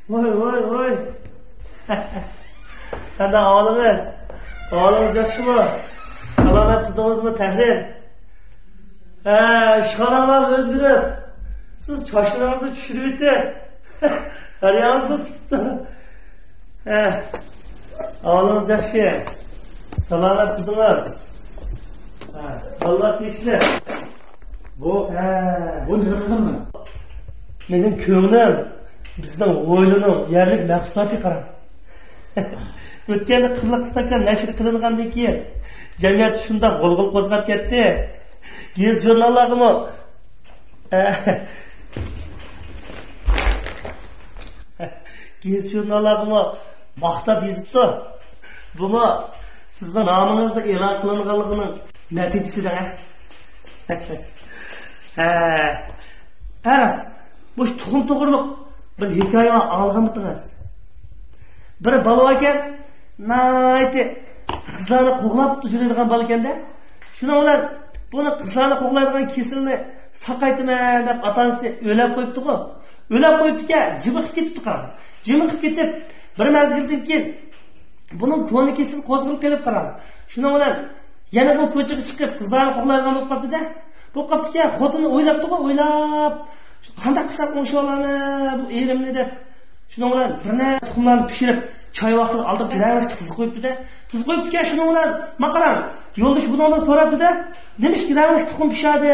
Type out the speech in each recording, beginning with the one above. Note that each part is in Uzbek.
Voy. Qanday ahvolingiz? Ahvolingiz yaxshimi? Salomat tudingizmi, Tahrir? Ishxonanglar o'zgarib. Siz chochlaringizni tushirib o'tdi. Qarayapsiz tutdi. Ahvolingiz yaxshi. Salomat tudinglar. Allah tinchlik. Bu nima qilamiz? Mening ko'nglim bizning o'ylining yerlik mahsulotga qarab. O'tganda qirliq stakan nashr qilingandan keyin jamiyat shunday g'ulg'ul qo'zg'ab ketdi. Gez jurnallarimi maqtab yozibdi. Buni sizning nomingizni e'lon qilinganligining natijasida. Aras, bu tuxum to'g'riliq bir hikoya olganmisiz? Bir bola ekan, nayti qizlarni qo'g'lab yuradigan bola ekanda, shuni bilan buni qizlarni qo'g'laydigan kesilni saqaytman deb otasi o'lab qo'yibdi-ku. O'lab qo'yibdi-ku, jimiqib ketibdi qarang. Jimiqib ketib, bir mezgildan keyin buning ko'ni kesil qo'zg'alib kelib qarang. Shuni bilan yana bu ko'chaga chiqib qizlarni qo'g'laydigan bo'lib qoldi-da. Bu qoptiga xotini o'ylabdi-ku, o'ylab qanday qilsam o'sha olami bu erimni deb. Shuni bilan birna tuxumlarni pishirib, choy vaqtida oldirib jiravach tuz qo'yibdi-da. Tuz qo'yibdi-ku, shuni bilan maqaram. Yo'ldosh bundan so'rabdi-da. Nimish kerak tuxum pishadi?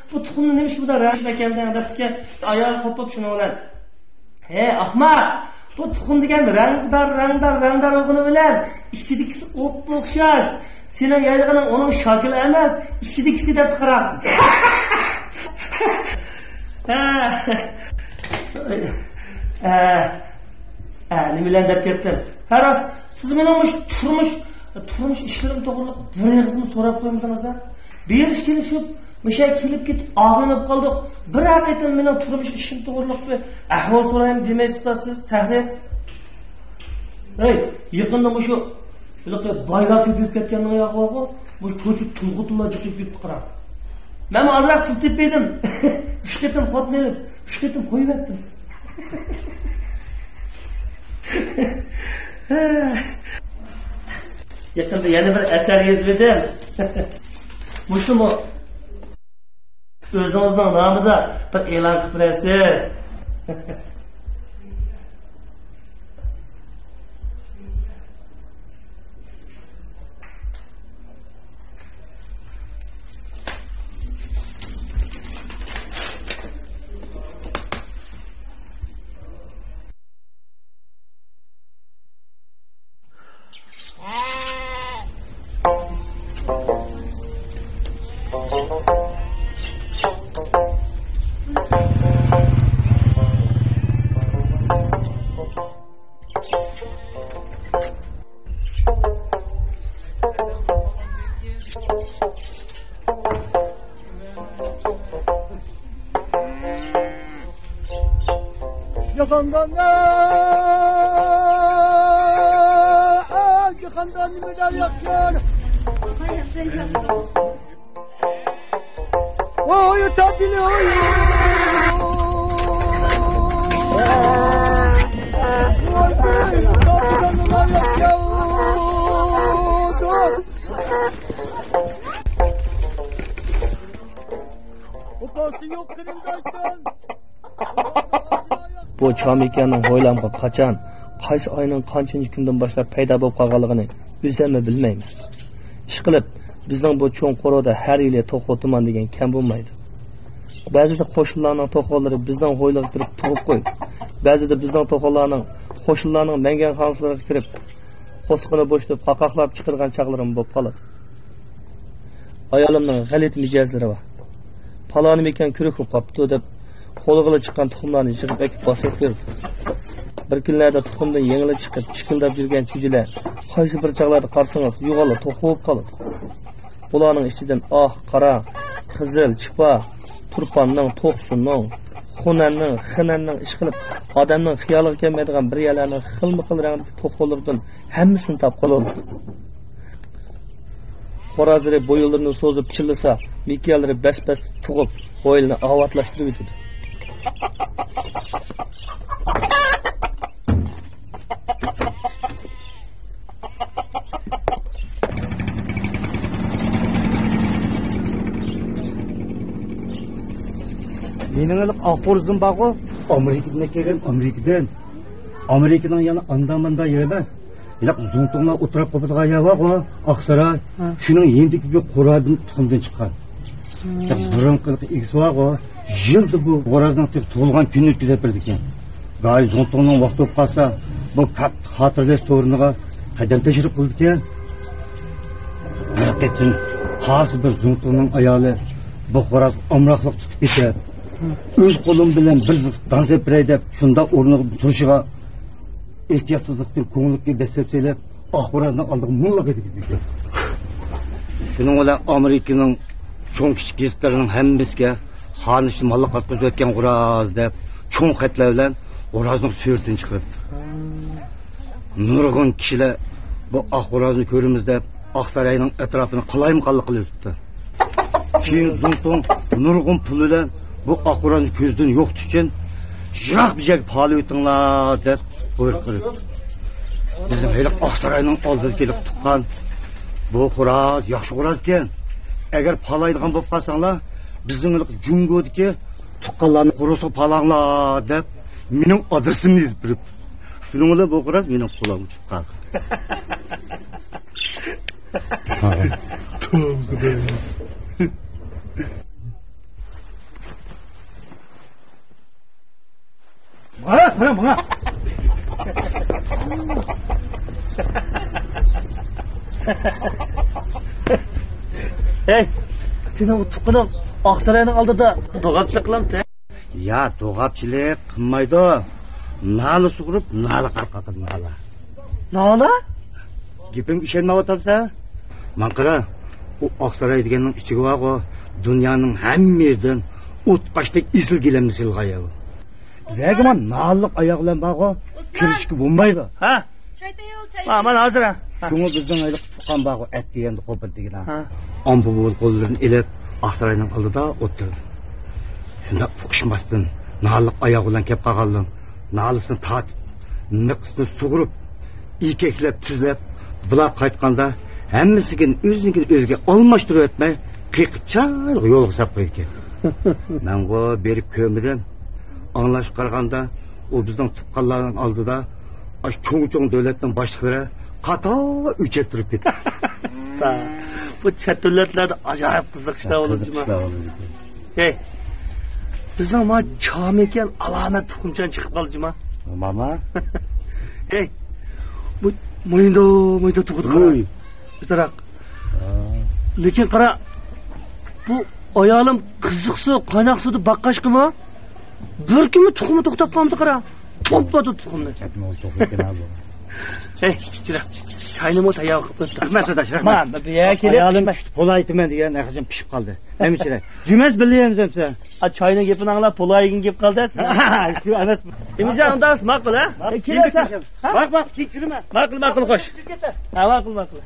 Bu tuxumni nimish buda rashid ekanda debdi-ki, ayol qo'pib shuni bilan. Ahmad, bu tuxum degan rangdor o'g'ini bilan ichidikisi o'xshash. Sening yaylig'ining uning shakli emas, ichidikisi deb qarab. Nima bilan deb ketdim. Haras, siz mening turmush ishlarim to'g'riliq biringizni so'rab qo'ymidingiz-a? Berish kelishib, o'sha kelib ketib og'inib qoldik. Bir haqiqatan mening turmush ishim to'g'riliq bir ahvol so'rayman demaysiz siz, Tahrir. Yaqinda shu boylar ko'payib ketganning yo'qmi? Bu ko'chib tulg'utlar chiqib ketdi qarab. Men azroq pul tepdim. 3 ketim xotni, 3 ketim qo'yib etdim. Yaqinda yana bir asar yozdim. Mushumi o'zingizning nomida bir e'lon qilib berasiz. Yakandan müdar yakıyor. Oy tabili oy. Oy tabiden müdar yakıyor. O pası yok kırımdaştan. Bu Çamikanning o'ylamga qachon, qaysi oyning qanchinchi kundan boshlab paydo bo'lib qolganligini o'zimmi bilmayman. Ishqilib, bizning bu cho'ng qo'roda har yili to'xotiman degan kam bo'lmaydi. Ba'zida qo'shinlarning to'qollari bizning o'yliga kirib tug'ib qo'ydi. Ba'zida bizning to'qollarning qo'shinlarning mangan xonslariga kirib, qo'sqini bo'shlab qaqaqlab chiqargan chaqlarim bo'lib qoladi. Ayolimning g'alit mijozlari bor. Paloni mekan kurik qopti deb qo'lig'iga chiqqan tuxumlarni yig'ib ekib bosib berdi. Bir kunlarda tuxumdan yengili chiqib, chikildab yurgan chujilar qaysi bir chaqlarda qarsangiz yo'g'olib to'qib qoladi. Bularning ichidan qora, qizil, chipa, turpanning, to'qsunning, xunanning, xinanning ish qilib, odamning xiyoliga kelmaydigan bir yalarning xilma-xil rangdagi to'qolardan hammasini topib qoladi. Xoraziri bo'yinlarini so'zib chillasa, mikyalari bas-bas tug'ib, bo'yinni avatlashtirib yetadi. Mening iliq Aqbo'ruzim baqo Amerikadan kelgan Amerikadan yana andamanda yer emas. Ilaq Zungtonglar o'tirib qopadigan yer bor-ku, Oqsaroy. Shuning yendiki qo'radan tuxumdan chiqqan. Burunqilik egisi bor-ku, yilda bu qo'razning tug'ilgan kunni o'tkazib berdi ekan. G'ay Zungtongning vaqti bo'lib qolsa, bu xotirlash o'rniga qadam tashrif qildi ekan. Haqiqatan xos bir Zungtongning ayoli bu qo'raz omroqliq tutib ketadi. O'z qo'lim bilan bir dansib biray deb shunda o'rniga turishiga ehtiyotsizlikni ko'ngilga dastlab selib axborotni oldiga mullaga ketdi. Shuning bilan Amerikaning cho'ng kichik gazetlarining hammasiga xonishni molliq qatqizib o'tgan qo'raz deb cho'ng xatlar bilan qo'razning suratini chiqardi. Nurg'un kishilar bu qo'razni ko'ramiz deb Oqsaroyning atrofini qalayimqonlik qilib turibdi. Keyin Zungtong nurg'un pul bilan bu qo'razni ko'zdan yo'qotish uchun yiroq bir joyga palib o'tinglar deb buyruq berdi. Bizim hele Oqsaroyning oldiga kelib tuqqan bu qo'raz yaxshi qo'raz ekan. Agar palaydigan bo'lib qolsanglar, bizning Jungodagi tuqqanlarni qo'rasa palanglar deb mening adresimni yozib beribdi. Shuning bilan bu qo'raz mening qo'limga chiqqan. Mana. Hey, sen o tuqqaning Oqsaroyning oldida do'g'atchilik qilamsan? Ya, do'g'atchilik qilmaydi. Nali sug'urib, nali qarqaqib nali. Nala? Gapim ishonmayapsan? Men qara, u Oqsaroy deganning ichiga bor-ku, dunyoning hamma yerdan o'tqashdek isil gilamni silg'ayo. Zagman nalliq oyoq bilan bor-ku, kirishga bo'lmaydi. Ha? Ha, mana hozir. Shuni bizning ayliq tuqqan bor-ku, at deganda qo'pir degan. Ha. Ambu qo'llarini ilib, Oqsaroyning oldida o'tirdi. Shunda fuqishmasdan nalliq oyoq bilan kelib qolganlar. Nalisini tatib, niqsini sug'urib, ikeklab, tuzlab, bular qaytganda hammasiga o'ziga almashtirib o'tmay, qiyiqchal yo'lga sap qo'ygan. Men bu berib ko'mirim. Anlash qaraganda, o bizning tuqqanlarning oldida cho'ng davlatning boshliqlari qator o'chib turib ketdi. Bu chet davlatlarda ajoyib qiziqishlar bo'ladi. Hey, bizning ma chom ekan alomat tuxumchan chiqib qoldi-ma? Mama. Hey, bu mo'yinda tug'di qara. Bitaroq. Lekin qara, bu ayolim qiziq suv, qaynoq suvni baqqashqimi? Bir kunmi tuxumni to'xtab qoldi qara. To'xtatdi tuxumni. Hey, jira. Çayni mo tayoq qilib o'tdi. Rahmat adash, rahmat. Men bu yerga kelib, ayolim polaytiman degan naqshim pishib qoldi. Hemishira. Jumas bilyapmiz sen. A çayni gapini anglab polayigin gap qoldi-siz. Shu emas. Emirjon, undas ma'qul, ha? Kelasan. Bak, kechirma. Ma'qul, xo'sh. Ha, ma'qul.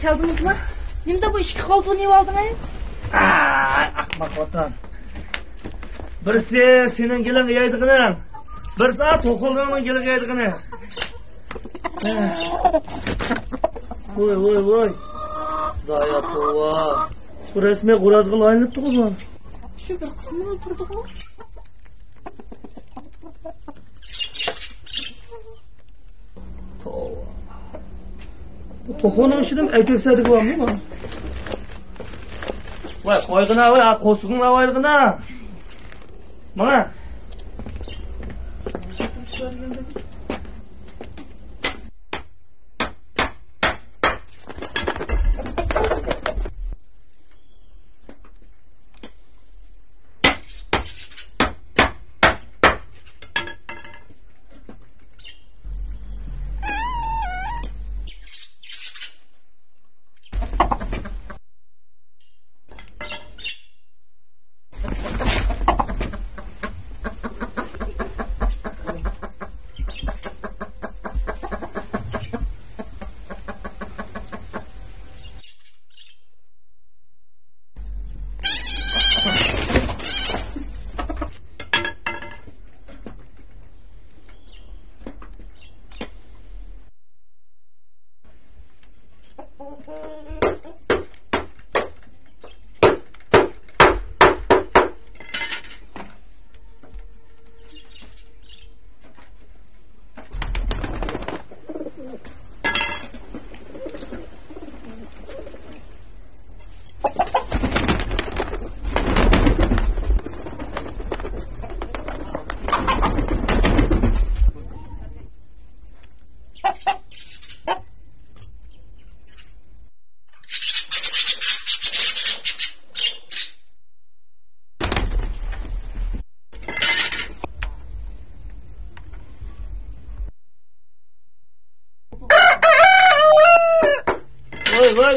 Geldinizmi? Nimda bu ishga qo'lni yeb oldingiz? Ahmoq xotin. Birisi sening giliga yeydig'ini, birisi to'qilning giliga yeydig'ini. Voy. Xudoyo tova. Bu rasmiy g'urazga aylanib turibmi? Shu bir qismini o'ltirdi-ku. Tova. Bu to'qilning ishidan aytsak bormi bu? Voy, qo'yg'ina, voy, qo'sqingni voyg'ina. Mana.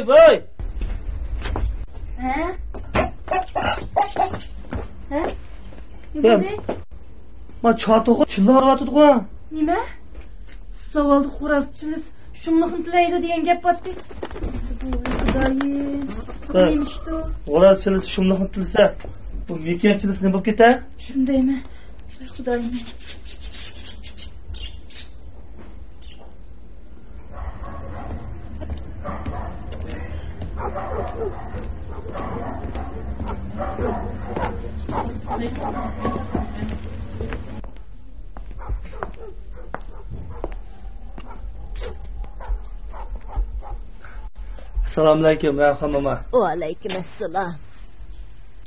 Voy. Ha? Sen. Ma çatoğu çıldıryapti-ku. Nima? Savolni xo'rozchimiz shumliqni tilaydi degan gap bor-ku. Xudoyim. Nima Xo'rozchimiz shumliqni tilsa, bu mekenchilik nima bo'lib ketar? Shundaymi? Xudoyim. Assalomu alaykum, marhama. Va alaykum assalom.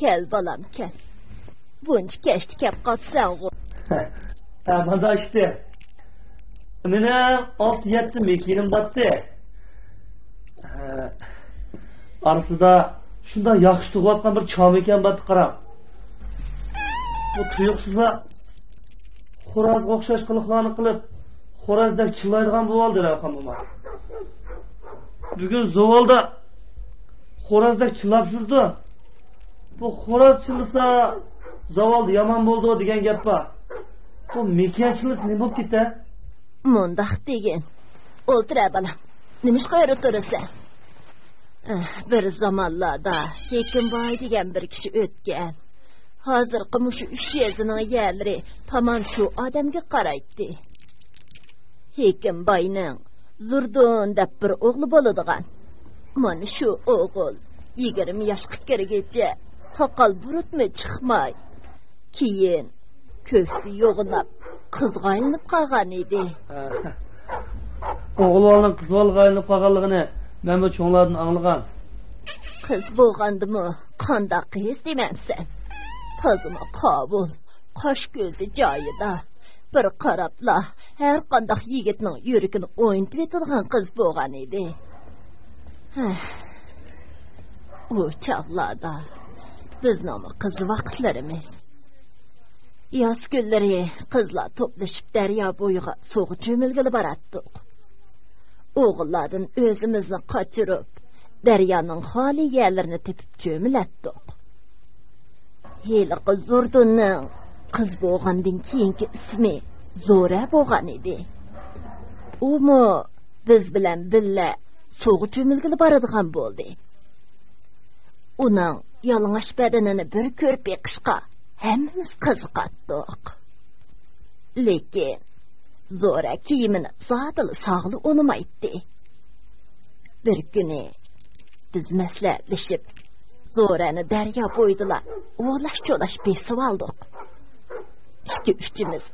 Kel balam, kel. Buncha kechdi kelib qolsan. Mana işte. Meni 6-7 mekinim botdi. Arasida shunda yaxshi tug'ayotgan bir chom ekan botdi qarab. Bu tuyuqsizlar xo'rozga o'xshash qiliqlarni qilib, xo'rozdek chillaydigan bo'ldi Ravqam momo. Bugun Zovalda xo'rozdek chillab yurdi. Bu xo'roz chillasa Zovalda yomon bo'ldi degan gap bor. Bu mekanchilik nima bo'lib ketdi? Mundaq degin. O'tira balam. Nima ish qo'yib o'tirasan? Bir zamonlarda Hekimboy degan bir kishi o'tgan. Hozirgi mushu 3 yezining yerlari tamam shu odamga qaraydi. Hekimboyning Zurdun deb bir o'g'li bo'ladigan. Mana shu o'g'il 20 yoshga kirgacha soqol burutmi chiqmay, keyin ko'ksi yo'g'inab qizg'ayinib qolgan edi. O'g'ilning qizg'ayinib qolganligini men bu cho'nglardan anglagan. Qiz bo'lgandimi, qandoq his demansan? Tozimi qabul, qosh ko'zi joyida. Bir qarabla har qanday yigitning yuragini o'yintib etilgan qiz bo'lgan edi. O çağlarda bizning qiz vaqtlarimiz. Yoz kunlari qizlar to'plashib daryo bo'yiga so'g'i cho'milgili boratdik. O'g'illardan o'zimizni qochirib, daryoning xoli yerlarini tepib cho'milatdik. Heliqi Zurdunning qiz bo'lgandan keyingi ismi Zo'ra bo'lgan edi. Umu biz bilan billa so'g'i cho'milgili boradigan bo'ldi. Uning yalang'och badanini bir ko'rib beqishqa hammamiz qiziqatdik. Lekin Zo'ra kiyimini zotili sog'li unimaydi. Bir kuni biz maslahatlashib Zo'rani daryo bo'yidila o'g'lash-cho'lash besib oldik. İki üçümüz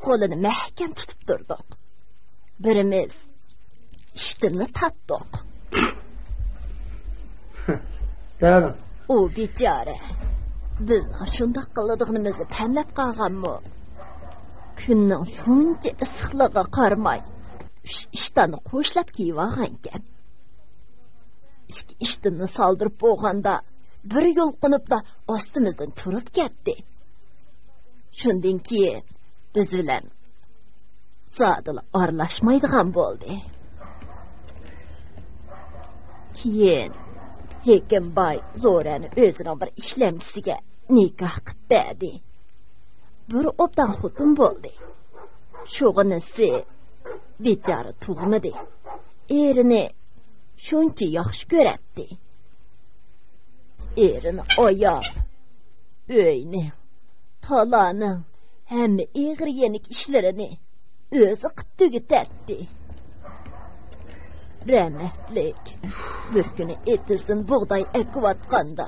qo'lini mahkam tutib turdik. Birimiz ishtirni tatdik. Doğru. O bechora bizning shundoq qiladiganimizni tanlab qolganmi? Kunning shuncha issiqligiga qaramay ishtanni qo'shlab kiyib olgan ekan. Ishtinni soldirib bo'lganda bir yulqinibda ostimizdan turib ketdi. Shundan keyin biz bilan zodila aralashmaydigan bo'ldi. Keyin Hekimboy Zo'rani o'zining bir ishlamchisiga nikoh qilib berdi. Bir obdan xotin bo'ldi. Shug'inisi bechora tug'madi. Erini shuncha yaxshi ko'ratdi. Erini oyoq, uyni, talaning hamma egri yenik ishlarini o'zi qilib tugatdi. Rahmatlik bir kuni etizdan bug'doy ekvatganda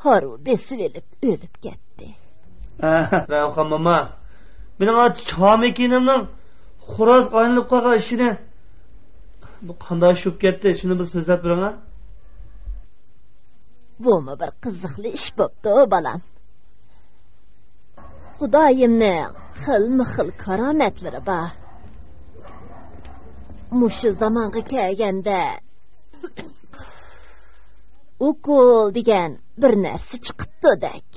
haru besib elib o'lib ketdi. Ravqam momo, mening chomekinimning xo'roz qaynilib qolgan ishini bu qanday shub ketdi, shuni bir so'zlab bering. Bumi bir qiziqli ish bo'pti, balam. Xudoyimning xilma-xil karomatlari bor. Mushu zamonga kelganda ukol degan bir narsa chiqibdi-dak.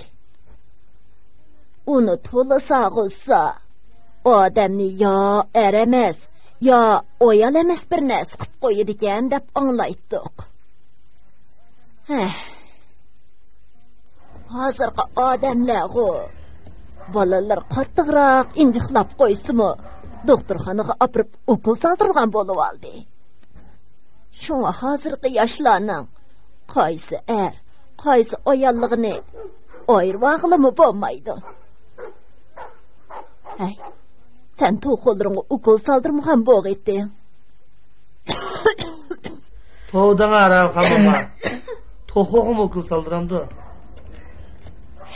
Uni to'la sog'ilsa, odamni yo aramas, yo o'yal emas bir narsa qilib qo'yadi ekan deb anglaydik. Hozirgi odamlar bolalar qattiqroq injiqlab qo'ysimi, doktorxonaga olib ukol soldirgan bo'lib oldi. Shunga hozirgi yoshlarning qaysi qaysi oyalligini ayirib olg'ilimi bo'lmaydi. Hey, sen to'qolringga ukol soldirmagan bo'g'etding. To'danga Ravqam momo. To'qog'im ukol soldiramdi.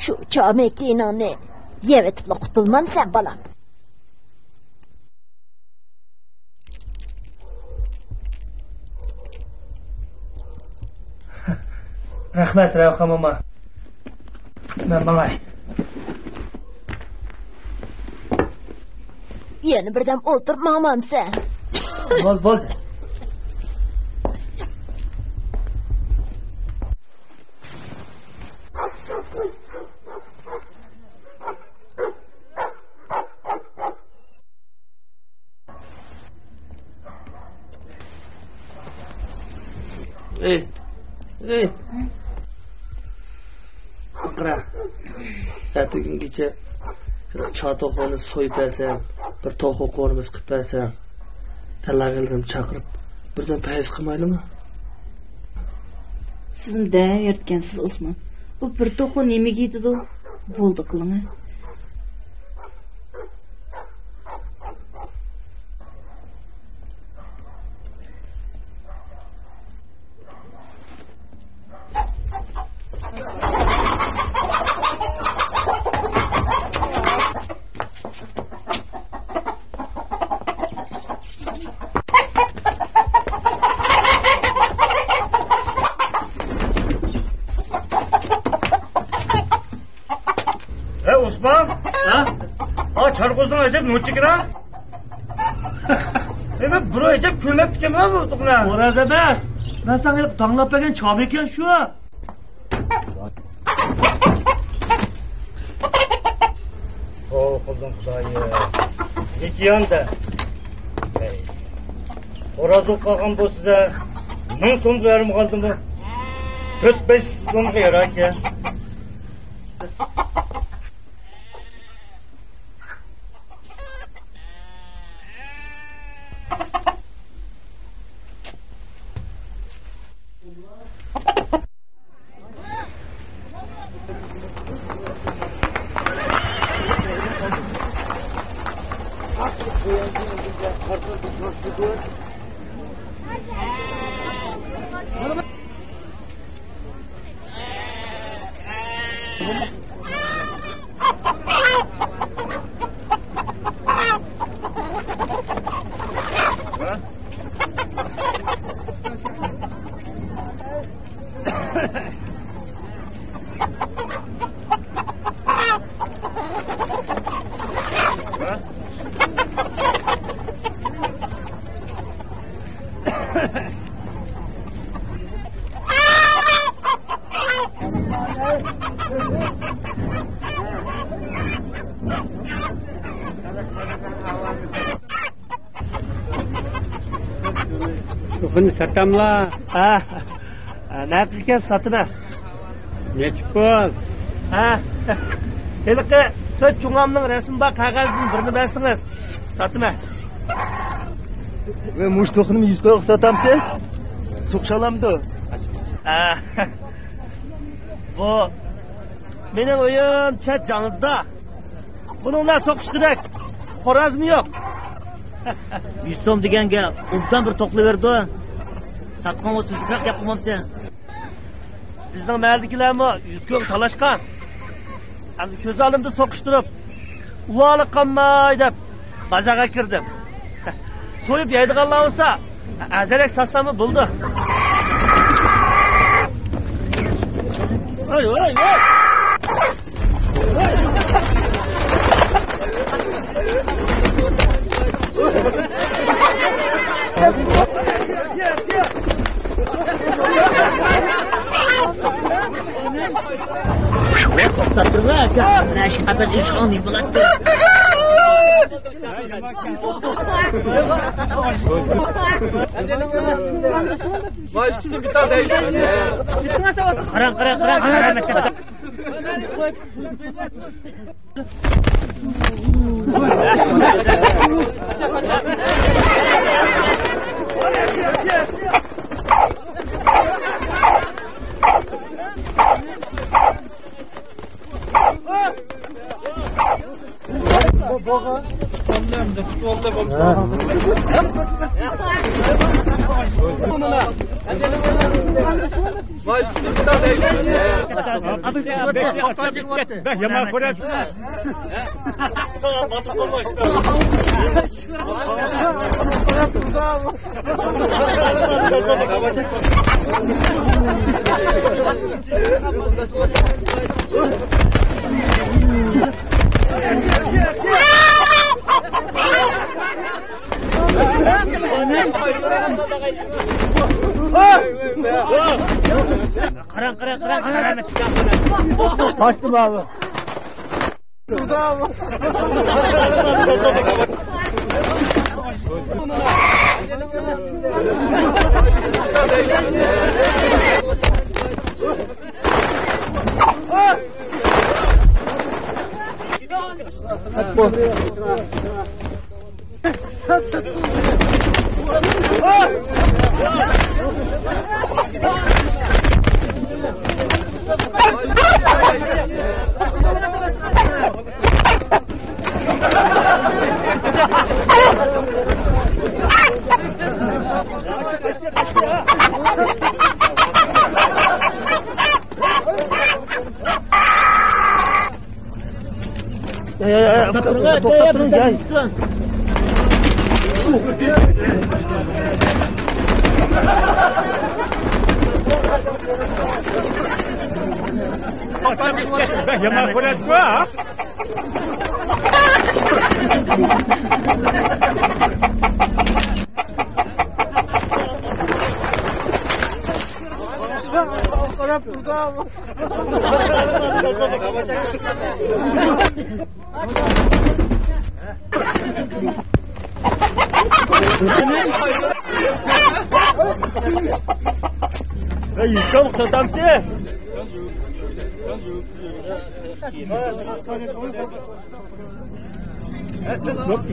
Shu chomekiningni yevetib qutulman sen balam. Rahmat Ravqam momo. Men malay. Yana birdan o'tirmamam sen. Bo'ldi. Ey. Qara. Satugimgacha chatoqoni so'yib bersan, bir to'q qo'rimiz qilib bersan. Talag'ilgim chaqirib, birdan payz qilmaylimi? Sizin de ertkensiz Osman. Bu bir to'q nimaga yetadi? Bo'ldi qiling. Osman, çarkozdan acaba ne çıkıyor? Evet, buraya acaba külmek dikemem mi otukla? Orada emas. Ben sana hep tanlap bergen çam eken şu. O kızım Xudayı. Nekiyan da. Oraz o'qagan bu size 1000 so'm verim kaldı mı? 4-5 so'mga yarar ya. Bunu satamla. Ne kılken satıma. Ne çıkıyor? Elike tört çoğamның resim bak kağızın birini versiniz. Satıma. Ve muş toxunumu 100 qo'yib satamchi? So'qshalamdi. Bu benim oyun chat canınızda. Bununla sokuş kerak. Xoraz mı yok? 100 so'm deganga obdan bir to'qlayverdi. Satqan bo'lsa tuzroq gap qilmoqchi. Bizning mahaldagilarmi 100 ko'ng talashgan. Endi ko'z oldimda so'qishtirib, uvoli qolmay deb bazaga kirdim. So'yib yeydiganlar bo'lsa, azalak satsam bo'ldi. Voy. Karan. Kaçtım abi. Bravo.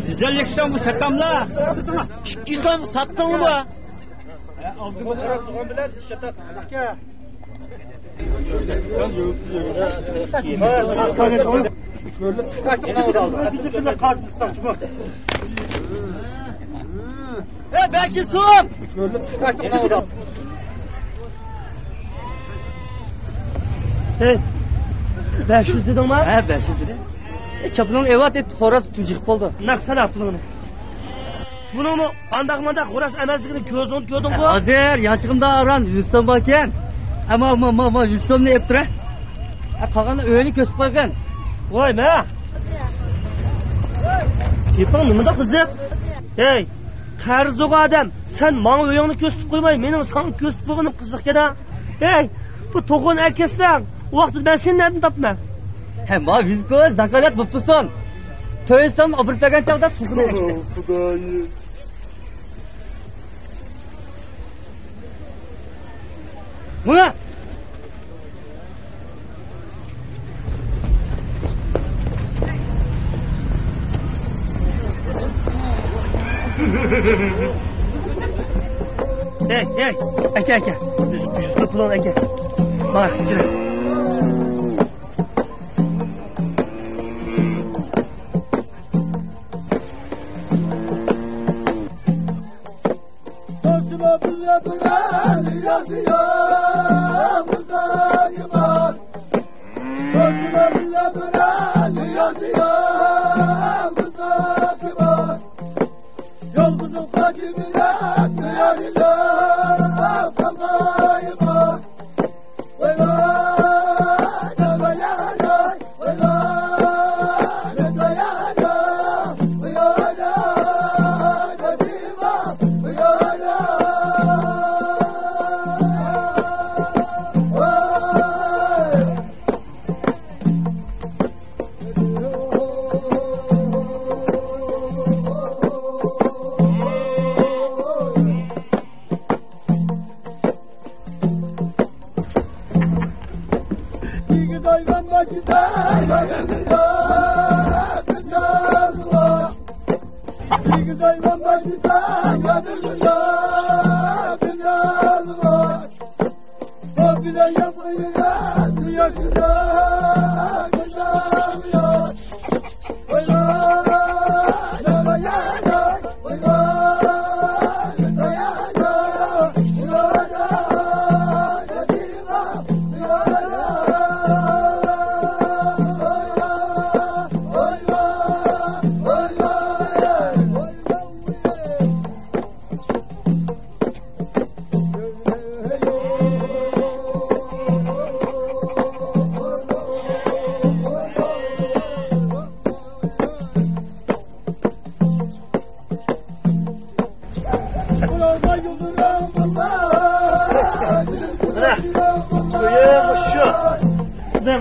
Güzel yakışan bu sakamla. İnsan sattın mı bu? Belki tut. Hey, 500 dedin mi? He 500 dedi. Çapının evat et xoraz tujik bo'ldi. Naqsala pulini. Bunimi qandaq xo'ras emasligini ko'rding ku? Hozir yanchig'imda aran 100 so'm bor ekan. Ama 100 so'mni ep tura. Qolgani o'yini ko'sib qo'ygan. Voy ma. Keping nimada qiziq? Hey, qarz yo'q odam. Sen menga o'yingni ko'rsatib qo'ymay, mening sana ko'rsatib qo'yganim qiziq-da. Hey, bu to'g'on akasan. O vaqtda ben seni nereden tapmam? Hem ma 100 ko'z zakalat bo'ptisan. To'ysan obir bergan chog'da sug'urib. Xudoyim. Buna Hey, aka. Yüzlü pulun aka. Bak, yürü.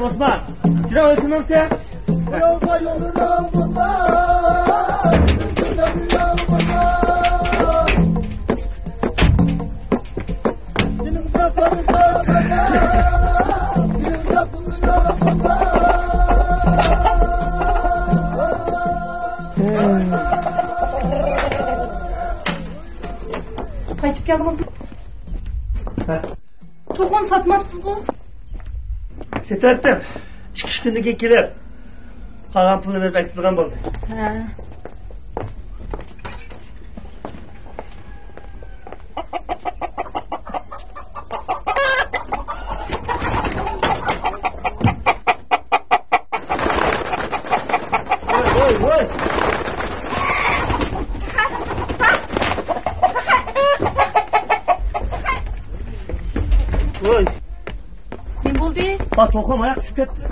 Osman, kira uykunum sen? Qaytib keldingizmi? Ha. To'qon sotmabsiz-ku? Setatdim. Chiqish kuniga kelib, qolgan pulni berib aytilgan bo'ldi. Ha. Voy. Voy. Nima bo'ldi? Bak to'qim oyoq tushib ketdi.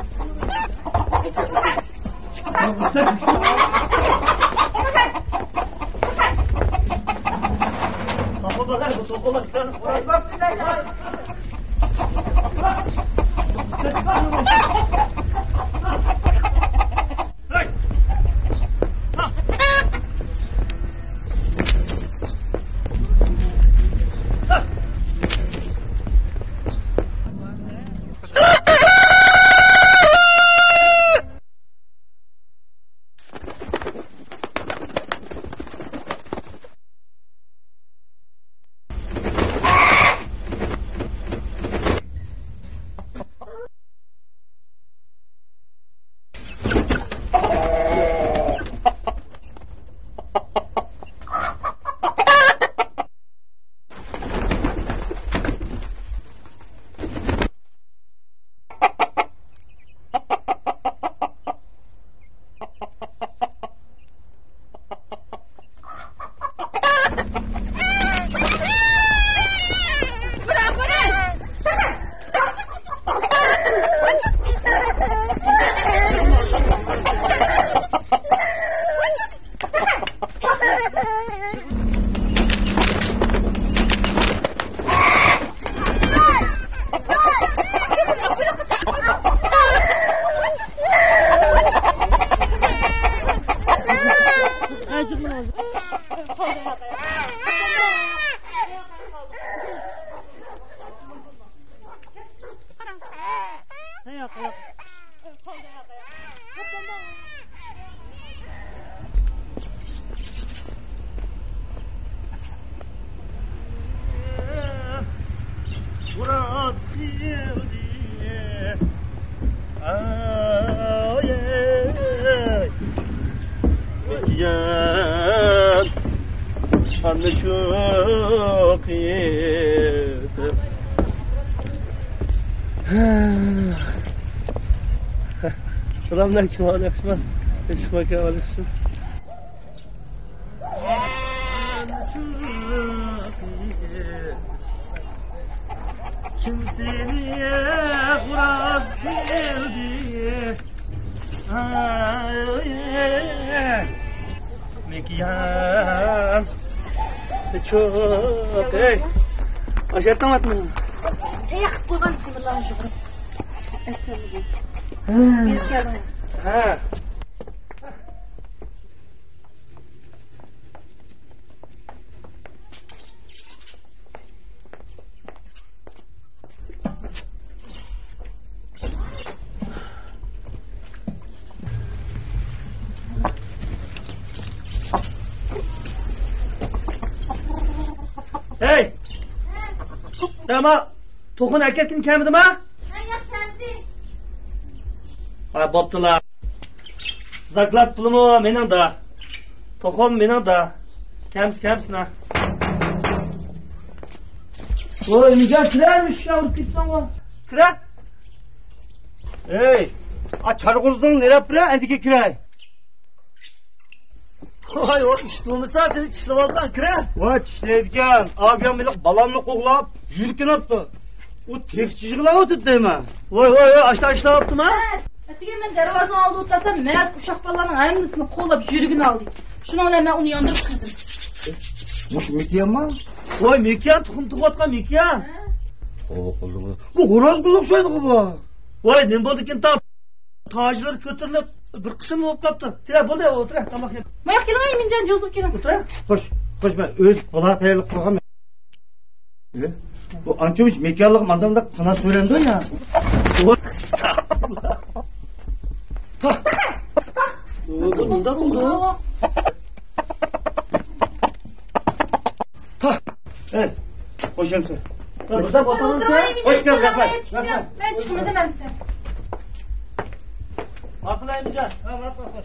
Selamünaleyküm aleyküm. Esmaka aleyküm. Kimseye kurak geldi. Mekiyan çok aşağıdan atma. Yak koygan kızlarını şükür. Esenli. Bir geldin. Ha. Hey! Tamam. To'qin erkakning kamidimi? Ha, yo'q, kendi. Ha, bo'ptilar. Zaklat pulimi mening da. To'qim mening da. Kamsina. Voy, nega kiramish ya, urib ketsan va. Kira. Hey, çargızdın nereye bire endike kiray. Voy, o iştolmasa seni tishlab oldan kira. Voy, tishlaydigan, abiyam bilan balamni qo'g'lab, yurkinapti. U tekchijiqlar o'tibdimi? Voy, ashta ishlayaptimi? Atiga men darvozani oldi o'tlasam, mayat uşaq balalarning hammasini qo'llab yurgini oldi. Shuni bilan men uni yondirib kirdim. Mush Mekiyanmi? Voy, Mekiyan tuxum tug'atgan Mekiyan. Bu xo'roz qilib o'xshaydi bu. Voy, nima bo'ldi ekan tam? Tojlar ko'tarilib bir qism bo'lib qolibdi. Kira, bo'ldi, o'tir, tomoq yeb. Moyoq kelmay, menjan jo'zib keling. O'tir. Xo'sh, men o'z bola tayyorlab qo'ygan. Bu anchovish Mekiyanlik mandamda qana so'randi ya. Bunda bo'ldi. Evet. Hoş geldin. Burada oturun sen. Hoş geldin Zafer. Ben çıkımı demem sen. Akılayınca. Bak.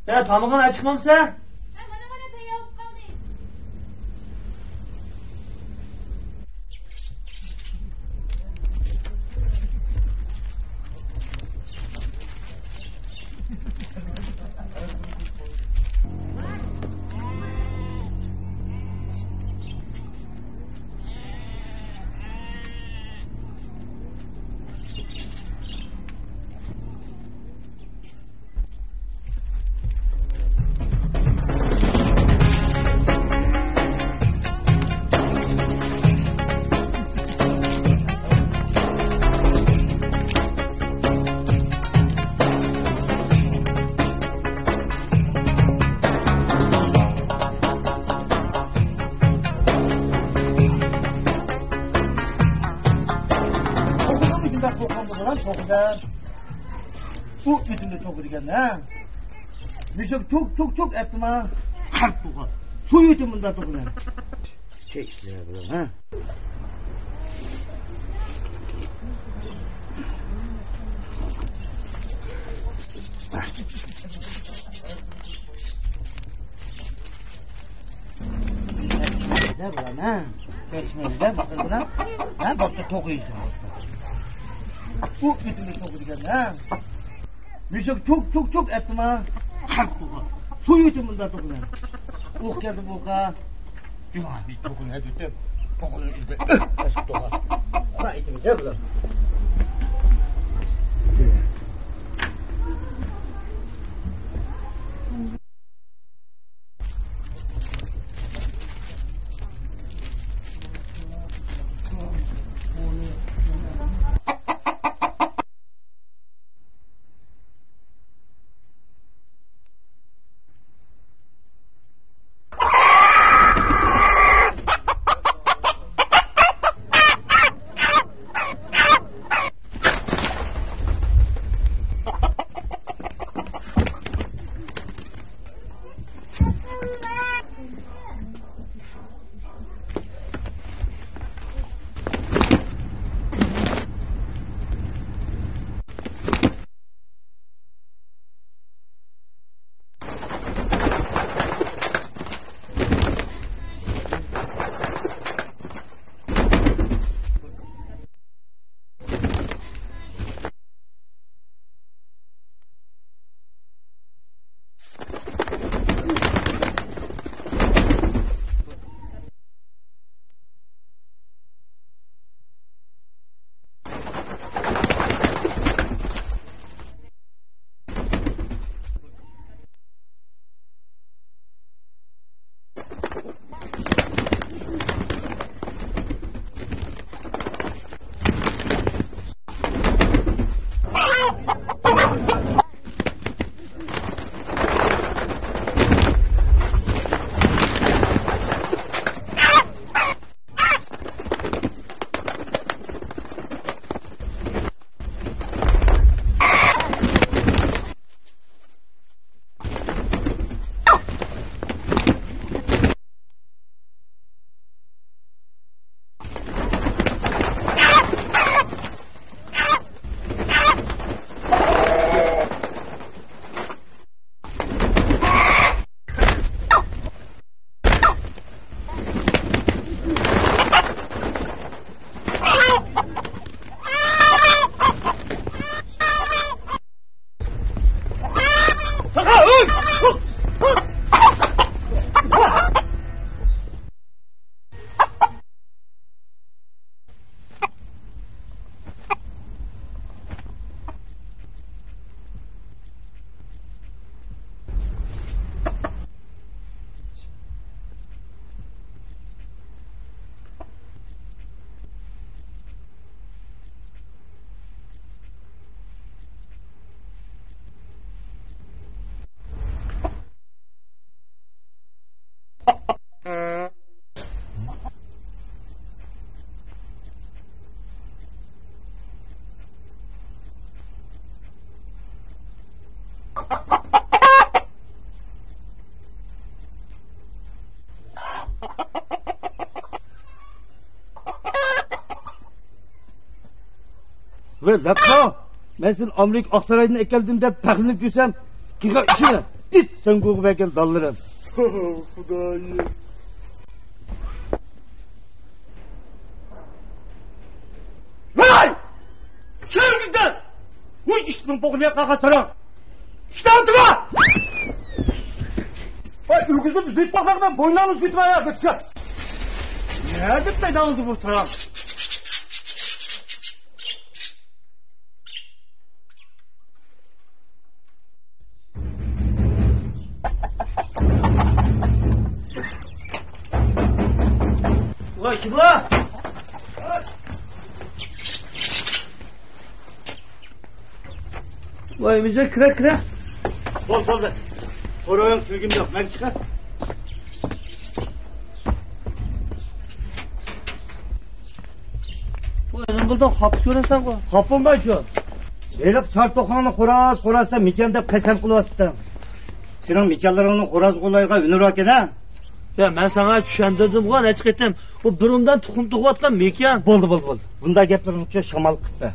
Ya tamamını açmam sen. Bu bütünde çok ödegen ha. Birçok çok ettim ha. Harp bu kadar. Su yutum bundan tokunan. Şey işler bu ha. Ne bu lan ha? Çeşmeyden bakın lan. Ha bakta tokuyusun. Bu bütünde çok ödegen ha. Birçok çok ettim ha. Harp bu kadar. Su yutum bundan tokunan. Oh geldi bu kadar. Ya biz tokun ne dedim? Tokunun izbe. Nasıl tokar? Ona itimiz ne bu lan? Ve lapma. Ben senin Amerika Aksaray'dan ekeldiğimde peklinip düşsem. Kika işine. Git sen koku bekel dallarım. Hudayım. Vay! Sevgilden! Bu işinin bokunu kalkan sana. İşte altıma! Vay ülküzüm züt bakmaktan boynlarını zütme ayağa götüreceğim. Nerede peydalınızı bu taraf? Vay kim la? Vay müze kıra. Sol da. Oraya sürgüm yok. Ben çıkar. Bu elimizden hap görürsen bu. Hapım var şu. Elif sartoqanı qorasa mikan deb qasam qilyapti. Sening mikanlaringni qo'raz qo'layga unroq edi. Ya ben sana düşendirdim ulan eçketim. O burundan tuxum tuğatlan mekan. Bo'ldi. Bunda gaplarni ucha shamol qildi.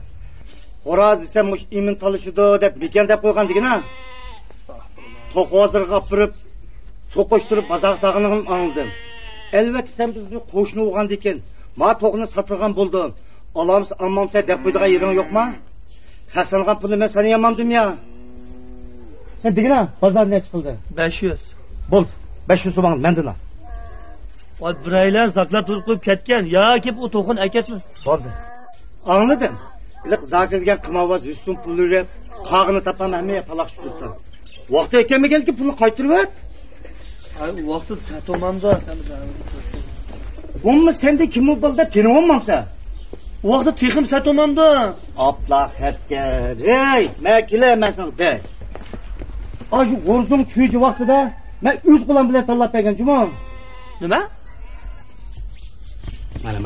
Qo'raz desam mush imin talishidi deb mikan deb qo'ygan degina. To'qozirga qapirib, so'qishtirib mazaq saqinig'im oldim. Albatta sen bizni qo'shni bo'lgan ekan. Ma to'qni sotilgan bo'ldi. Olamiz almamsa deb qo'ydigan yering yo'qmi? Hasangan pulni men seni yamandim ya. Sen degina bozor ne chiqildi? 500. Bo'l, 500 so'm mendan ol. Oy biraylar zaklab turib qo'yib ketgan. Ya kep o to'qin aketmi? Bo'ldi. Anladim. Liq zakirgan qimovat 100 so'm pul berib, qog'ini topam hamma paloq tutdi. Vaqti ekanmiganki pulni qaytirib et. Ay vaqti satomamda seni Bunmi sende kim bo'ldi? Teni olmamsa. Vaqti texim satomamda. Abla xatgar. Ey, men kelamasin de. Aşı qo'rzum chuyji vaqtida men o'z qo'lim bilan tanlab bergan jumon. Nima?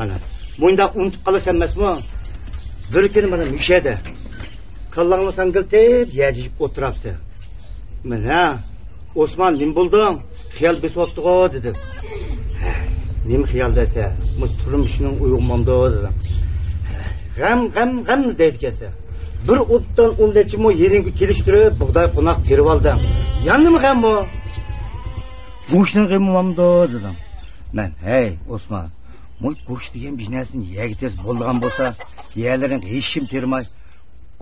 Mana. Bunda unutib qolasan emasmi? Bir kuni mana mishada. Kallangni sangiltib, yajib o'tirapsan. Mana Osman nim bo'lding? Xiyol besotdi dedim. Nim xiyol desa, bu turmushning uyg'onmamdi dedim. G'am deydi. Bir o'tdan o'ldachimo yeringga kelishtirib, bug'doy qo'noq terib oldim. Yandimi g'am bu? Go'shtni qilmamdi dedim. Men, hey Osman, bu go'sht degan biznesini yegitiz bo'lgan bo'lsa, yerlaring hech kim termay,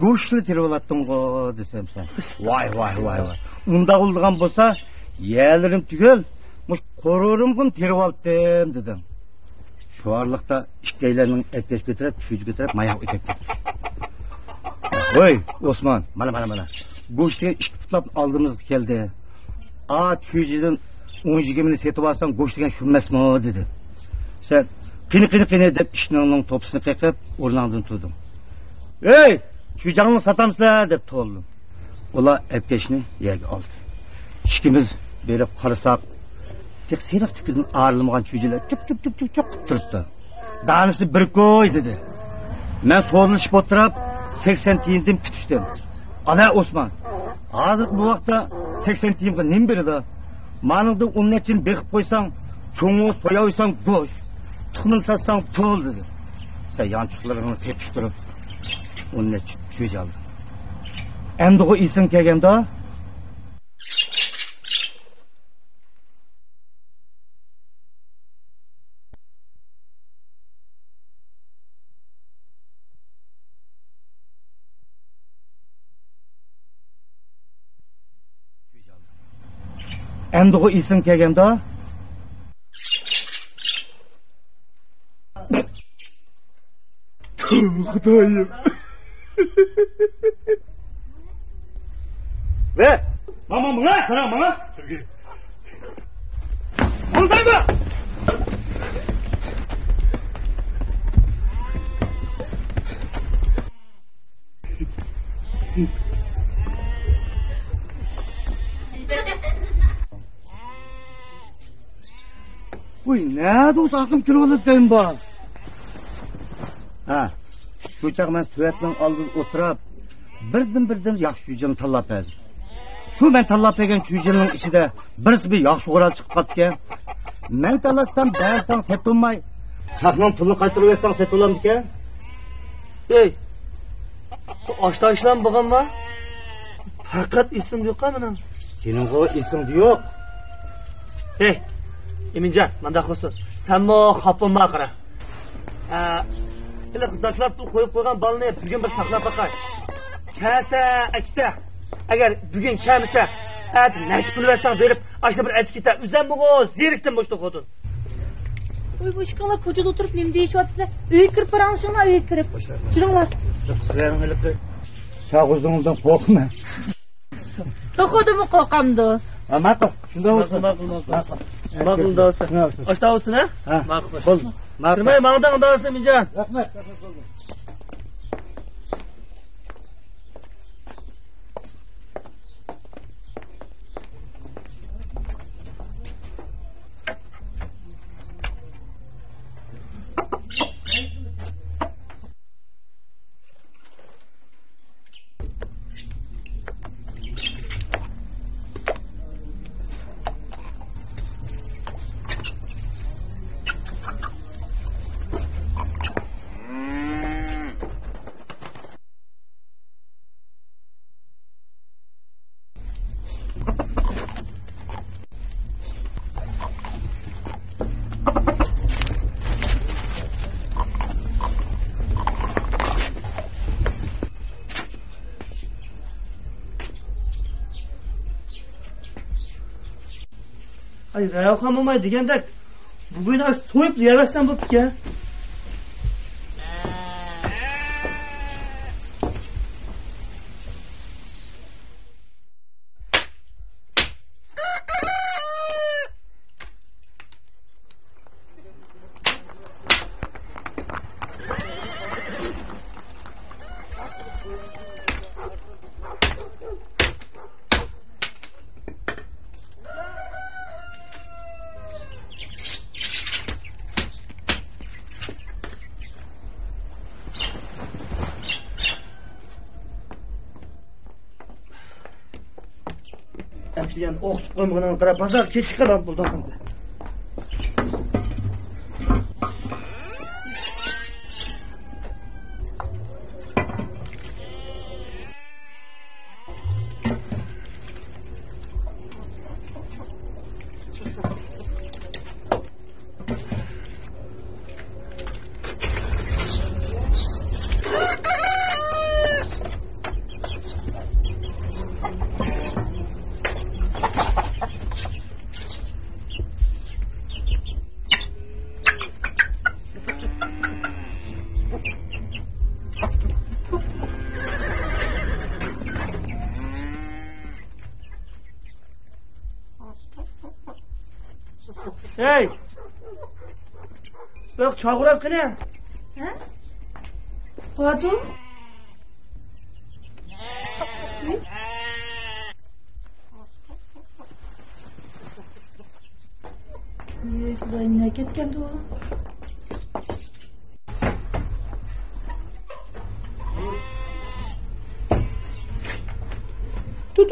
go'shtni terib olatding-ku desam sen. Voy. Unda bo'lgan bo'lsa, yerlarim tugul, mush qo'rorimni terib oldim dedim. Shu orliqda ikkaylarning etkesh ko'tarib, tushib ko'tarib, mayoq etek. Voy Osman, mana. Go'shtga ikki putlab oldimiz keldi. Chuyjidan 10-20 setib olsam go'sht degan shunmasmi dedi. Sen qini deb ishning to'pisini qaqib o'rningdan turdim. Ey, chuyjangni satamsa deb to'ldim. Ular apkashni yerga oldi. Ikkimiz berib qarasak, tek seriq tukidan arilmagan chuyjilar chup turibdi. Danisi bir qo'y dedi. Men so'rilishib o'tirib 80 tiyindim tutishdim. Ana Osman, hozir bu vaqtda 80 tiyinga nim beradi? Maningda onun için bekib qo'ysang, cho'ng'i so'yaysang go'sht, tuxumini satsang pul dedi. Sen yanchiqlaringni tepishtirib, onun için cho'j oldim. Endi o isin kelganda Endi o isim kelganda Xudoyim. Ve mama sana mama. Buradayım. Uy, ne dost akım kiroluk deyim bak. Ha, şu çak ben süvetlen aldım oturup, birdim yaxşı yücünü tallap verdim. Şu ben tallap vergen yücünün içinde birisi bir yaxşı oral çıkıp katken, ben tallatsam beğensen set olmay, çakman pulunu kaytırıp etsen set olam diken. Hey, Aşta işlem bakan var. Fakat isim yok benim. Senin o isim yok. Hey, Emincan, manda olsun. Sen mi kapılma kara? Hele kızlarlar bu koyup koygan balını bugün bir saklap bakay. Kese, ekte. Eğer bugün kemse, neç pul versen verip, aşta bir etkite. Üzden bu zirikten boşluk odun. Oy bu işkanlar kocada oturup neyim değişiyor size? Öğü kırıp paranışınlar, öğü kırıp. Çırınlar. Kızların öyle çağırdığımızdan korkma. Dokudu mu kokamdı? Makul, şunda olsun. Makul da olsun. Aşta olsun ha? Makul. Kırmayı mağdan da olsun Emincan. Rahmet. Ay Rayakhan olmay degandek bugün so'yib yeyversan bo'pti-ku. Yani o'qitib qo'ymagan qarab bozor kechib qolib bo'ldim. Hey! Bak çağıraz kene. Ha? Kodu? Xudoy nima ketgandi u? Tu.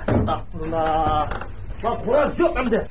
Estağfurullah. Bak Kur'an yok hem de.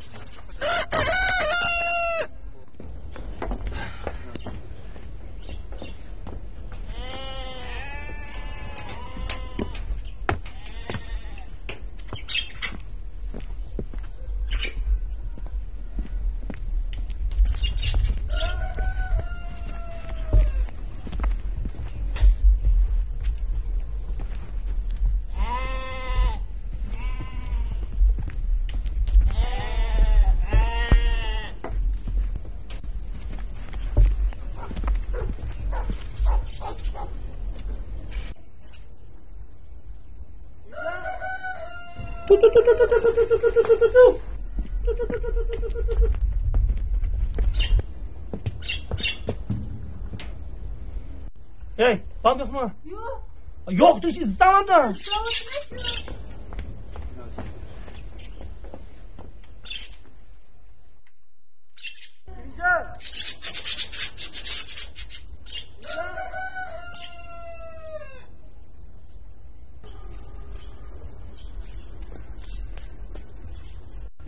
Hey, bak yok mu? Yok. Yoktu işte tamam da.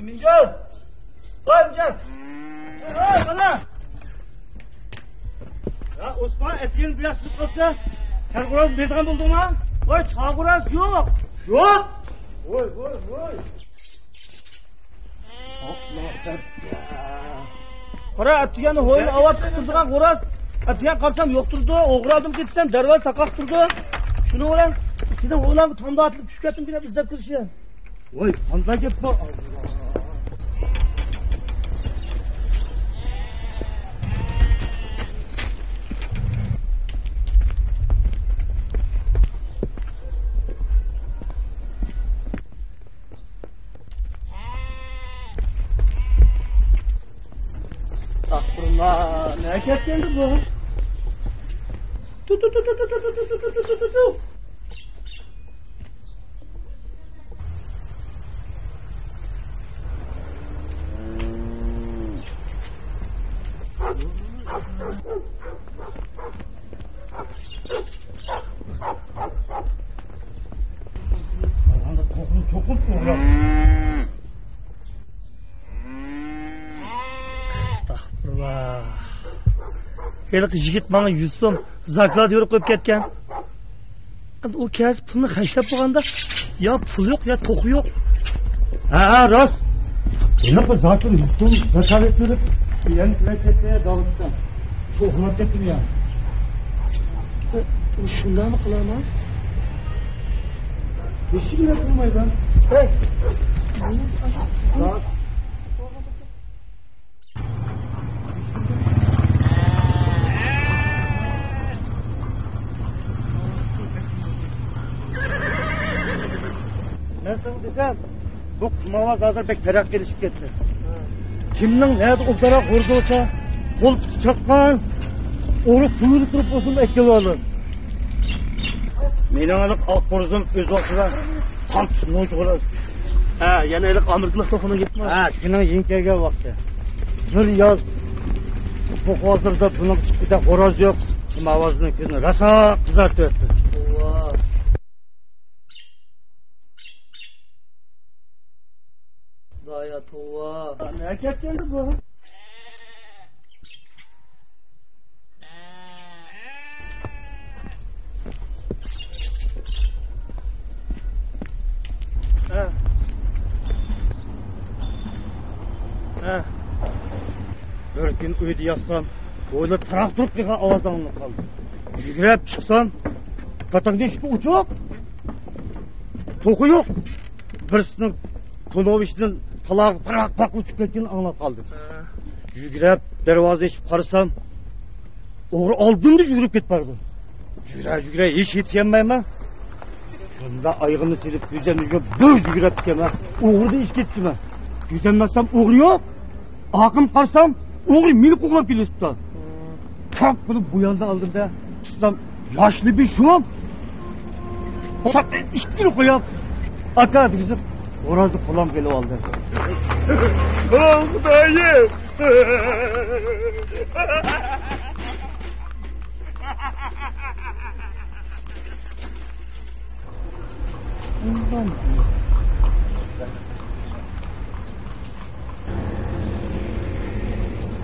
Eminjon! Voy Eminjon! Voy, mana! Ya Osman etiğin biraz sık olsa Çargıraz berdigan bo'ldingmi? Voy, Çargıraz yo'q. Yo'q. Voy. Qara, atiyani ho'yini avaz qildirgan qo'raz. Atiyan qarsam yo'q turdi, o'g'irladim ketsam, darvoza taqaq turdi. Shuni bilan ichidan o'g'lan tomda atilib tushib ketdim deb izlab kirishgan. Voy, qanday gap bu? Astagfirullah, ne ketkendi bu? Tu. Çok uğraştım. Astagfirullah. Heliq yigit bana 100 so'm zakat yurib qo'yib ketgan. O kez pulni xashlab bo'lganda ya pul yo'q, ya to'qi yo'q. Ha, rost. Yine bu zaten yuttum, zakat yurib, yani plaçeteye dağıttım. Çok uğraştım ettim ya. Shundan mı qilaman? Hiç bile kılmaydan. Hey. Rahat. Ben sana desem, bu kumavaz hazır pek terak gelişip gitti. Kimden nerede o taraf vurdu olsa, kol çakkan, onu kuyruğu turup olsun ekeli alın. Meni alıp ak boruzum öz vaxtida tam noç olur. Ha, yana eliq amirlik to'qini gitma. Ha, şunun yinkege vakti. Bir yaz, bu hazırda bunun çıkıda horoz yok. Kumavazının közünü rasa kızartı öttü. Allah. Daya tova. Ne ketkendi bu? Ha. Bir gün uydu yatsam, öyle tarak durup bir avaz alınıp kaldı. Yürüyüp çıksam, katak değişik uçak. Toku yok. Birisinin Tonoviş'ten talağı tak uçup kettiğini anlap kaldım. Yürüyüp dervazı içip karısam, oğru aldım da yürüyüp ketpardı. Yürüye hiç yetişemeyim. Şunda ayağını silip düzenleyeceğim, böyle yürüyüp gitmem. Oğru da iş gittim. Düzenmezsem oğru yok. Akım karsam, oğru minik oğlum kiliste. Tak bunu bu yanda aldım da, tutsam yaşlı bir şuam. Şak, işkili koyam. Akardı bizim, orazı kulağım gelip aldı. Dayı.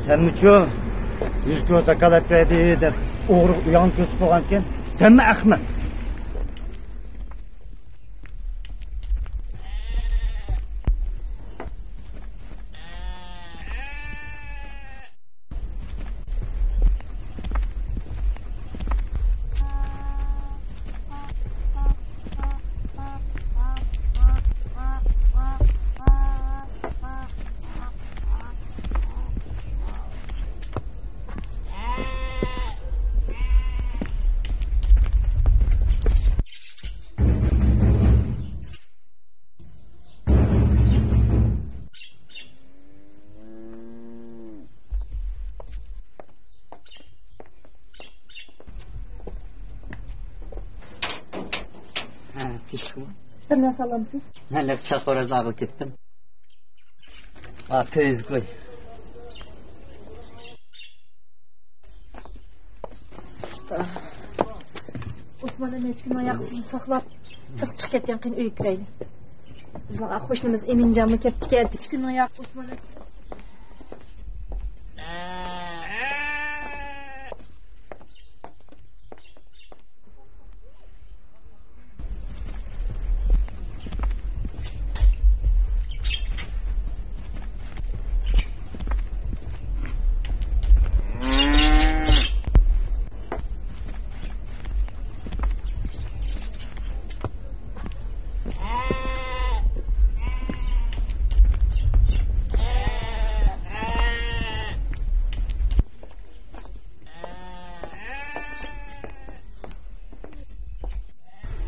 Sen mi şu? Bir göze kalıp verdi de oğru uyan kötü boğanken, sen mi Ahmet? Pişkin. Bir narsa alamsiz? Ben de çakora ağıl ketdim. Ha, tez koy. Osman'ın hech kim oyoqni saqlab, chiqib ketgan qiyin uyga kiraylik. Bizning qo'shnimiz Eminjonmi kelibdi keldi. Hech kun oyoq o'smadi.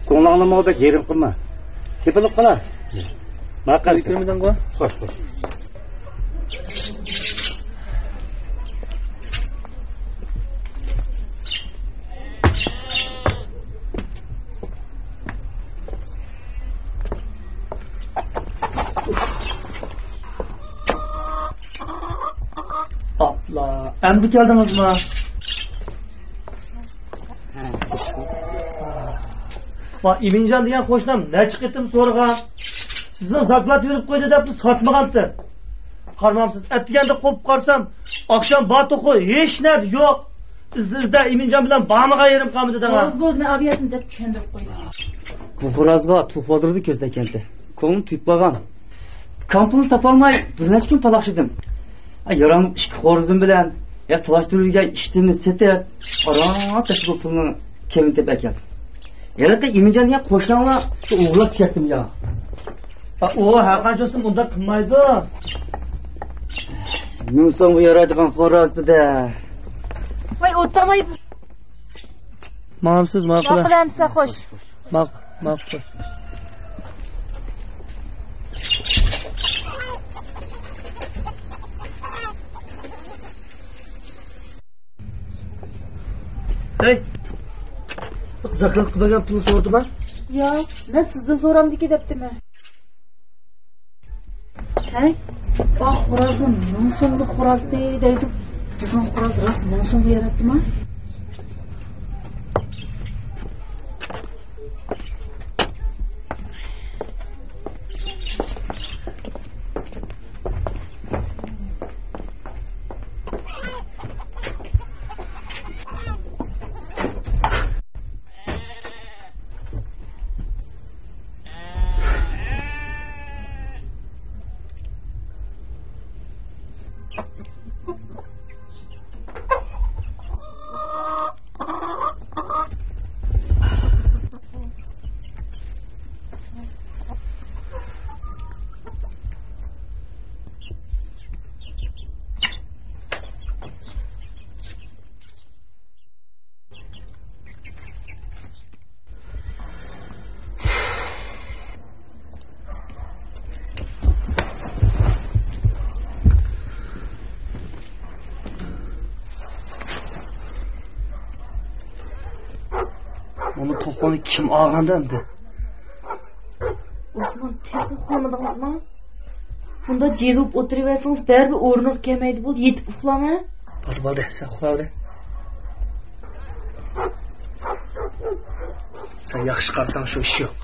Ko'nglanma olib yerim qilma. Tepilib qolar. Maqal kirmidan qo'y. Xo'sh, xo'sh. Apla. Endi keldingizmi? Va Eminjon degan qo'shnim necha qitim so'rgan. Sizni zaklat yurib qo'ydi deb sotmaganti. Qarmamsiz. Atganda qo'yib qarsam, oqshom bato'qi hech narsa yo'q. Sizda Eminjon bilan bamiga yerim qamidi degan. O'zini aviyatin deb tushundirib qo'ygan. Bu xo'rozga tuxvodirdi ko'zda keldi. Ko'nglim tuyib qolgan. Kampuni topolmay bir necha kun talaqshidim. Yaram ikki xo'rozim bilan talashtirgan ishtimni setib, qaror bu pulni kemintib ekan. Yaraqqa Eminjon degan qo'shnilar o'g'lab ketdim ya. O har qanchasi bunda qilmaydi. Yunson bu yaraydigan xo'rozdida. Voy o'ttamay. Ma'qulsiz, ma'qul. Ma'qulamsa xo'sh. Ma'qul. Hey. Zaklat qilmagan pulni so'rdim-a? Yo'q, men sizdan so'ramdiki debdimi? Hey, bak xo'rozni ming so'mlik xo'roz deydi. Bizning xo'roz rost ming so'mga yaratdimi? Bunu to'qoni kim olganda endi? Osmon texnik xonadonmi? Bunda jegib o'tiraversangiz baribir o'rniq kelmaydi bo'ldi, yetib uxlama. Bo'ldi, sen uxla. Sen yaxshi qarsan shu ish yo'q.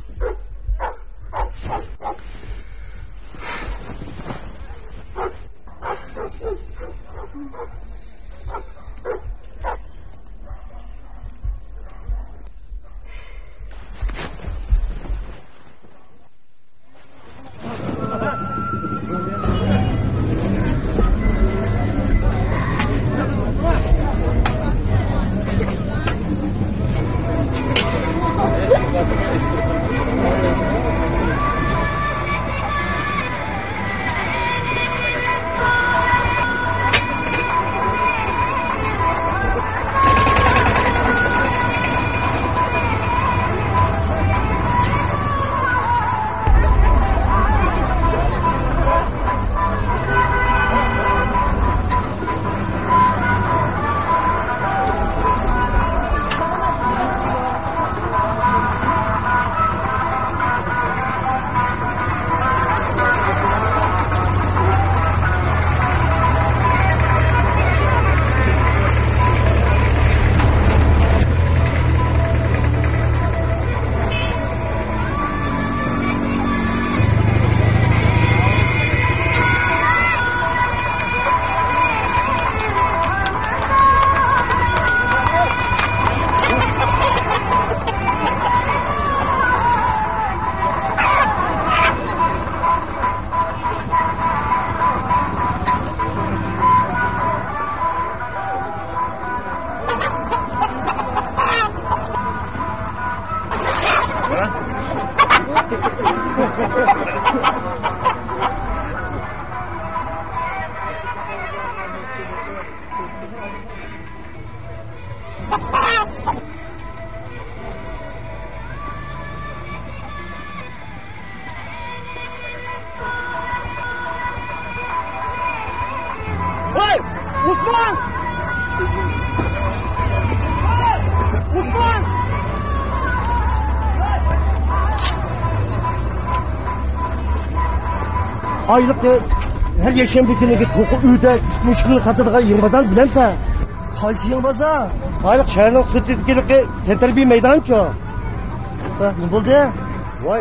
Aylıkta her yaşamdakini to'qi uyda mushkul qatırga yig'madan bilamsan. Qaysi yig'masa? Aylık shaharning strategik tentarbiya maydoncha. Ne bo'ldi? Voy,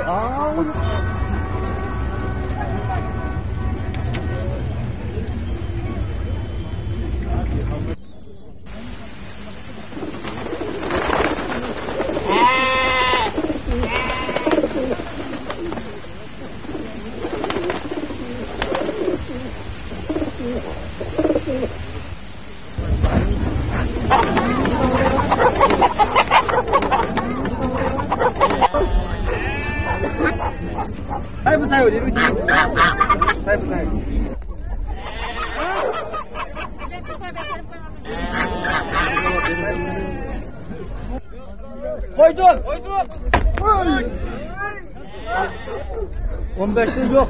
Koyduk. 15'in yok.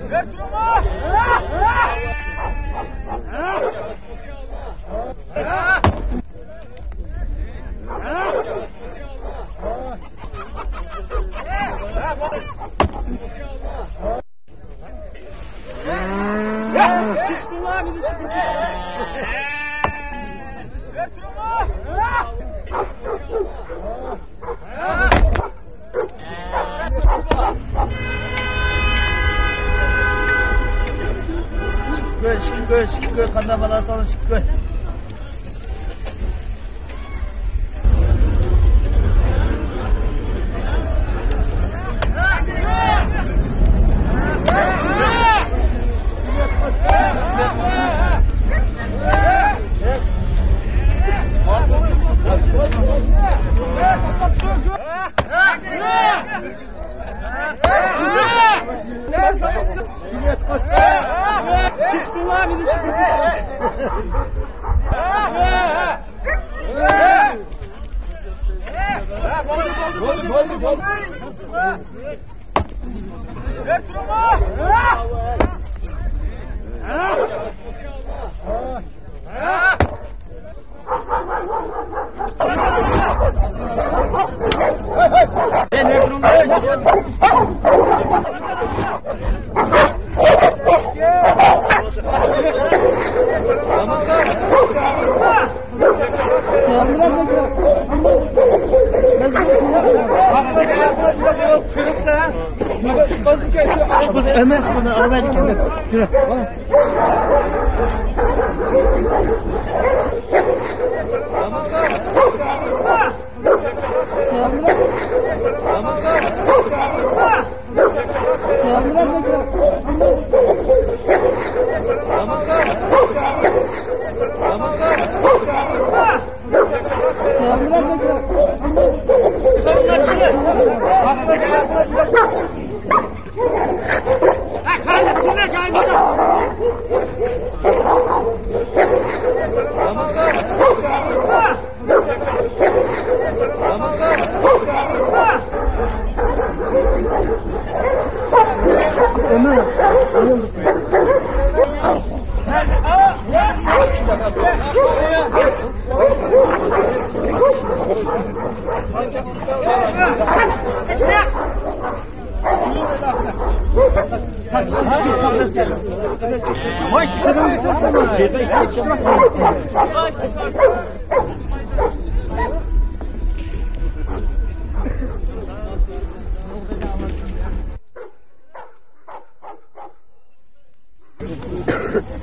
Şükür, kandan bana sana şükür.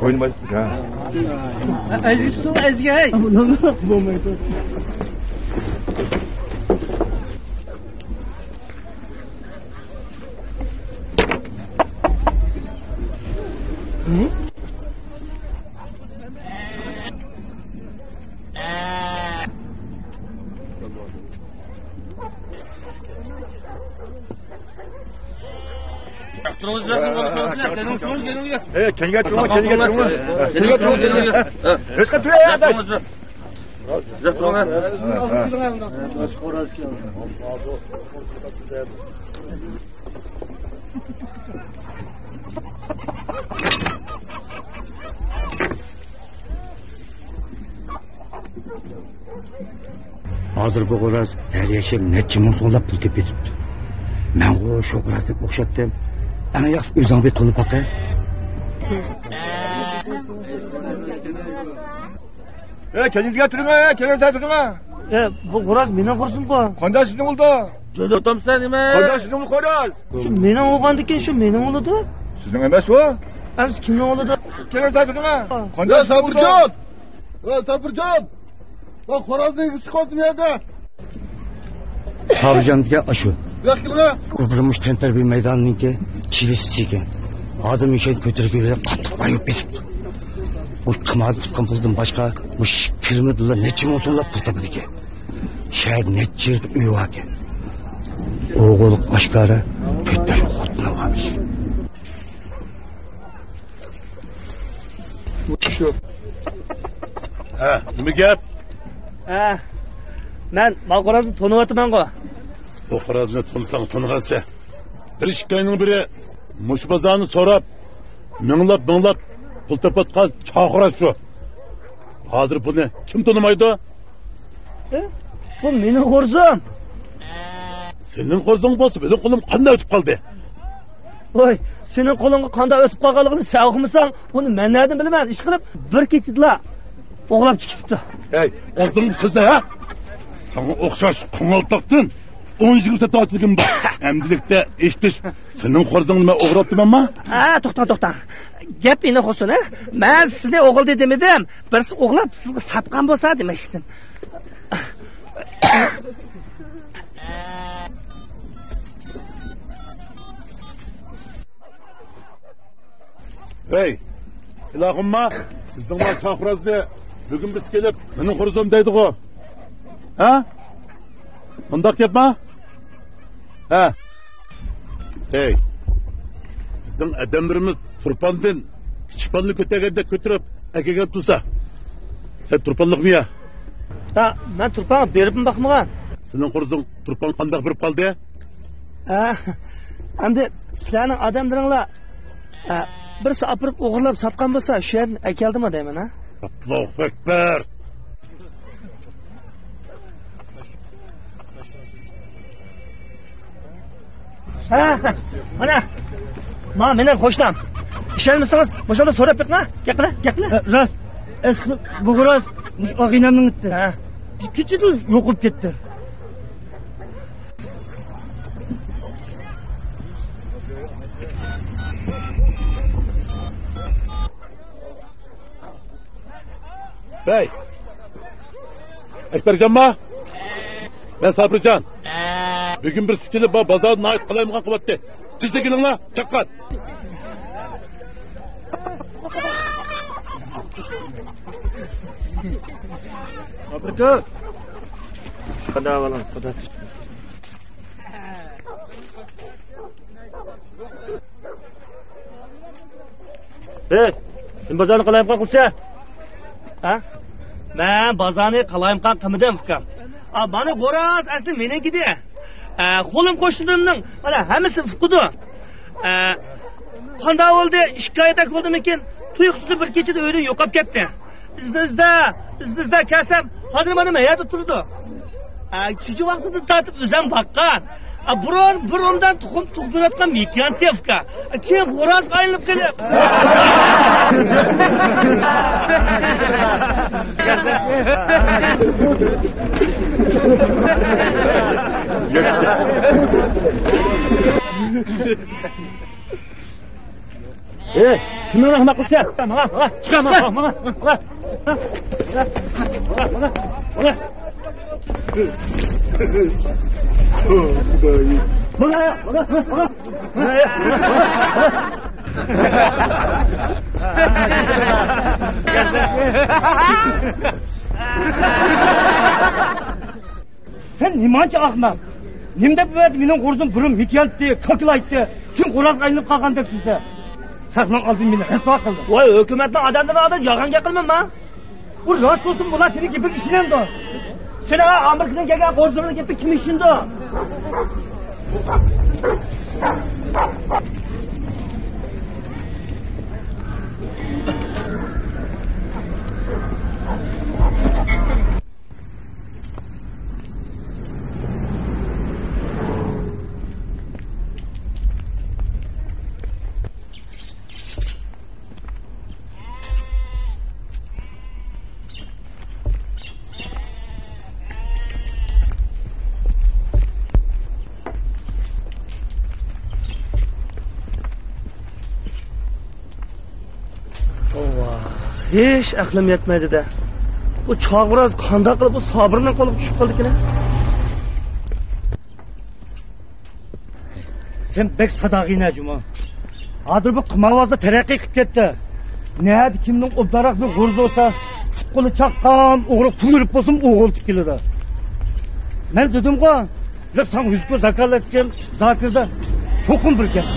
Oyun başladık ha. Ezgi hey. Kendine durma. Özkan dur ya da. Hozir bu qo'raz har yashab necha ming so'mlab pul tepibdi. Men o shu qo'raz deb o'xshatdim. Ana yaxshi o'zingga to'lib boqay. Kendinize durma. Bu qo'raz mening qo'rsin-ku. Qanday sizning bo'ldi? Jo'da o'tamsan nima? Qanday sizning qo'raz? Shu mening o'g'andikin, shu mening o'g'lidi. Sizning emas u? Biz kimning o'g'lidi? Kendinize durma. Qanday Sabirjon! Sabirjon! Lan xo'rozning chiqdi bu yerda. Sabirjonga ashu. Yo'qmi? Qurqurmuş tenterbiy maydonininki chilisi ekan. Hozir mishan ko'tarib qattiq qo'yib beribdi. Bu qimmat qildim boshqa bu firmalar necha ming so'mlab pul topdi ekan. Shahar necha uy bor ekan. O'g'il oshkora to'rtta xotin olamiz. Shu. Nima gap? Men Malqorazni taniyapman-ku. Bu xo'razni tanig'ansa, bir ishkayning biri mush bozorni so'rab, minglab pul topatgan chaqira shu. Hozir buni kim tanimaydi? Bu mening qo'rzim. Sening qo'rzing bo'lsa, mening qo'lim qanday o'tib qoldi? Voy, sening qo'lingga qanday o'tib qolganligini sen o'qimasan, buni men nereden bilaman? Ish qilib bir kechida o'g'lab chiqibdi. Ey, o'zing qizda ha? Sana o'xshash qing'altoqdan 10 yil satotligim bor. Amdilikda eshitish, sening qo'rzingni men o'g'rabdimanmi? To'xta. Gap meni qo'ysin, ha? Men sizga o'g'il dedim. Birisi o'g'lab sizga sapqan bo'lsa demoqchidim. Hey, ilohimma, sizning bu chaqirazni bugun biz kelib, mening qo'rzim deydi-ku. Ha? Bundoq gapmi? Ha. Hey. Bizning adamlarimiz turpandan kichikpanni ko'targanda ko'tarib akagan tursa. Sen turpanliqmi ya? Men turpan berib boqmagan. Sening qo'rzing turpan qanday berib qoldi? Endi sizlarning odamlaringlar birisi apirib o'g'irlab sotgan bo'lsa, shu yerni akeldimi deyman, ha? Allohu akbar. Mana meni qo'shnim. Ishonmasangiz, o'shanda so'rab beqma. Gapla. Rost. Bu qo'raz og'inamning itdi. Kechida yo'qolib ketdi. Hey. Ekbercanma. Ben Sabircan. Bugün bir sikili bazarın ait kalayımgan kıvattı. Siz de gelin la, çakkat. Sabircan. Kadar var lan, kadar. Hey, sen bazarını kalayımgan kılsa? Ha? Men bazarni qalayimqan qilmadim ukam. Mana qo'raz asli meniki-da. Qo'lim qo'shniimning mana hammasi fuqidi. Qanday bo'ldi? Shikoyat qildimikin? Tuyuqsiz bir kechada uydan yo'qolib ketdi. Bizda kasam hozir mana mayada turdi. Shu vaqtida tatib o'zim baqqan. Burundan tuxum tug'dirayotgan mekantevka. Keyin qo'raz qayilib kelib. Kimni rahmat qilsa? Mana, chiqaman, mana. Sen nimachi ahmoq? Nimda bu mening qo'rzim burim mekanti, ko'klaydi. Kim Qo'raz qaynab qolgan deb sizga. Saqlan oldin meni rasvo qildi. Voy, hukumatning odamdan odam yolg'onga qilmayman. Bu rost bo'lsin, bular seni gaping ishlanadi. Seni Amerikadan kelgan qo'rzimni gapi kim ishindi? Hech aqlim yetmaydi-da. Bu chog'roz qanday qilib bu Sobirning qo'liga tushib qoldi ekan? Sen bek sadag'ina Juma. Hozir bu qimavozda taraqqiy qilib ketdi. Neydi kimning obdaroq bir g'urz olsa, qo'li chaqqan, o'g'ri pul yurib bo'lsin, o'g'il tikiladi. Men dedim-ku, sen 100 ko'z zakalatgan zakirda hukm birgan.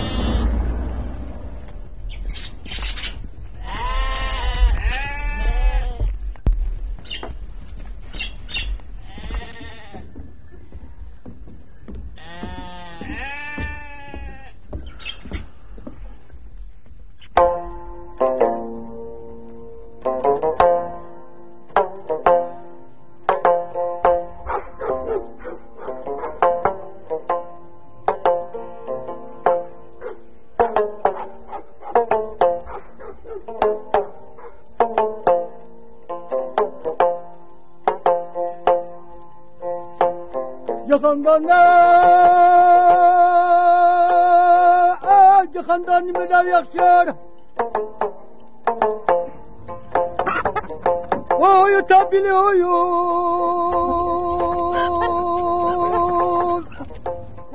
Cihandan nimeler yakşır? Oy tabili oyun.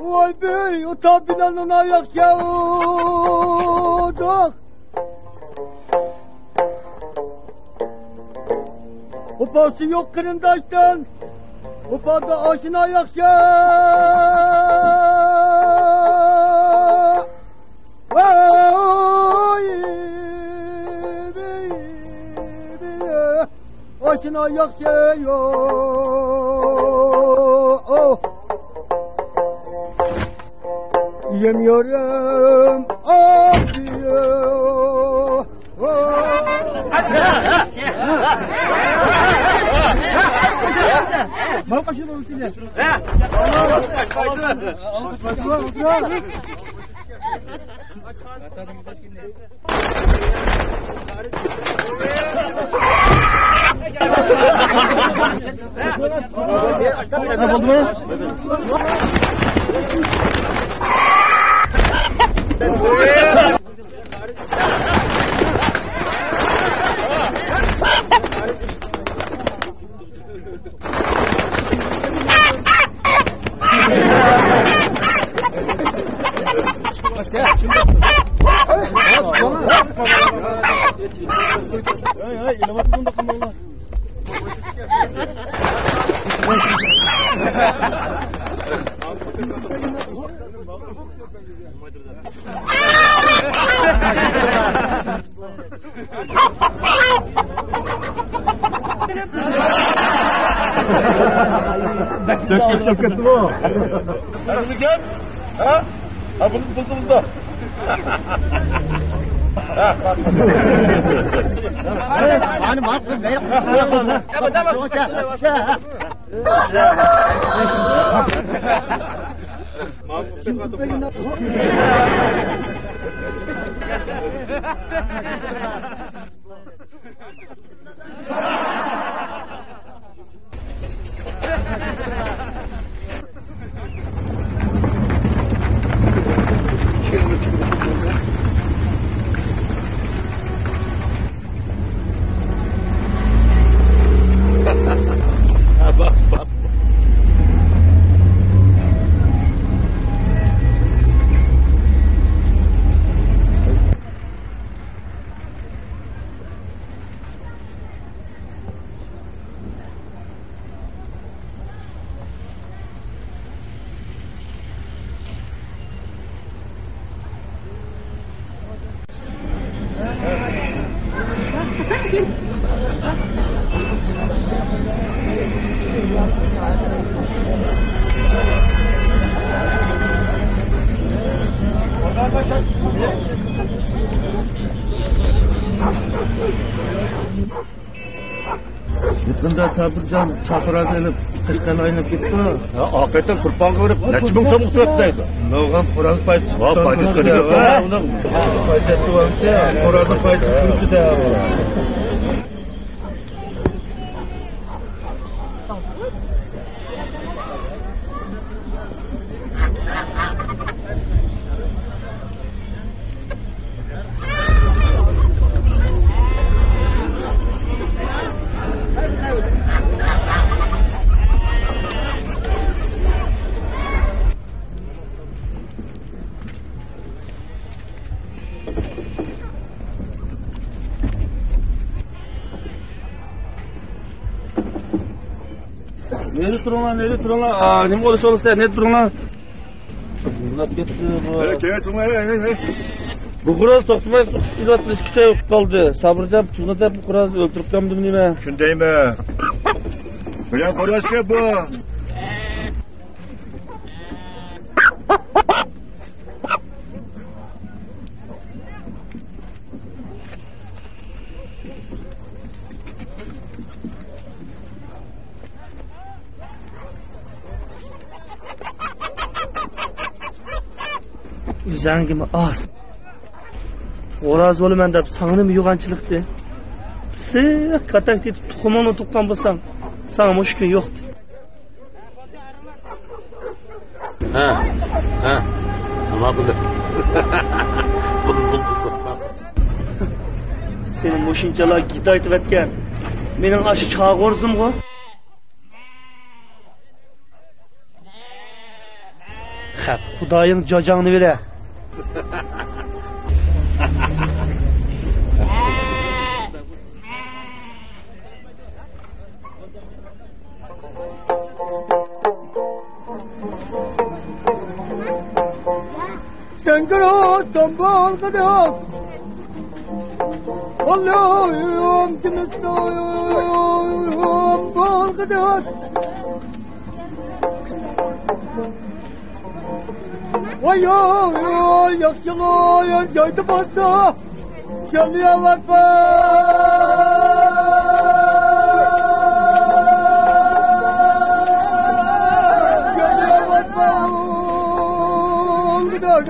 Oy bey o tabilanın yakşır. Opası yok kırındaştan. Opada aşına yakşır. Aşına yakşıyor. Yemiyorum akıyor. Mal kaşın olsun ya. Ne oldu mu? Dökmek şapkası mı o? Hadi bir gel. Ha? Ha bunu buldunuz da. Hani mahkum be. Yakında Sabırcan çapraz elip kıştan oynab ketdi. Hakikaten kurban görüp neçe bin so'm uçratdaydı. No'g'am xo'roz payt. Paytı kırıyor. Paytı varsa xo'rozni paytı turibdi-da. Neri turanglar? Nima bo'lish olsa, net turanglar. Bunlar ketdi bu. Bu xo'roz to'xtamay izotlashga kuchayib qoldi. Sabirjon tug'ida bu xo'rozni o'ltirib qoldim nima? Shundaymi? Bilan xo'rozga bu. O'zangimi os. Xo'roz bo'laman deb sangnim yo'g'anchilikdi. Siq katak tetib tuxumini tuqqan bo'lsam, sana mushkul yo'qdi. Ha. Nima bo'ldi? Sening mushunchalar git aytib atgan. Mening ash chog'orzimg'o. Xap, Xudoying jojongni bera. Sengro tombol kadar. Allah'ım kimistayım bol kadar. Vay yakşılar yaydı basa. Geliyor varpa. Geliyor varpa. Gidiyor.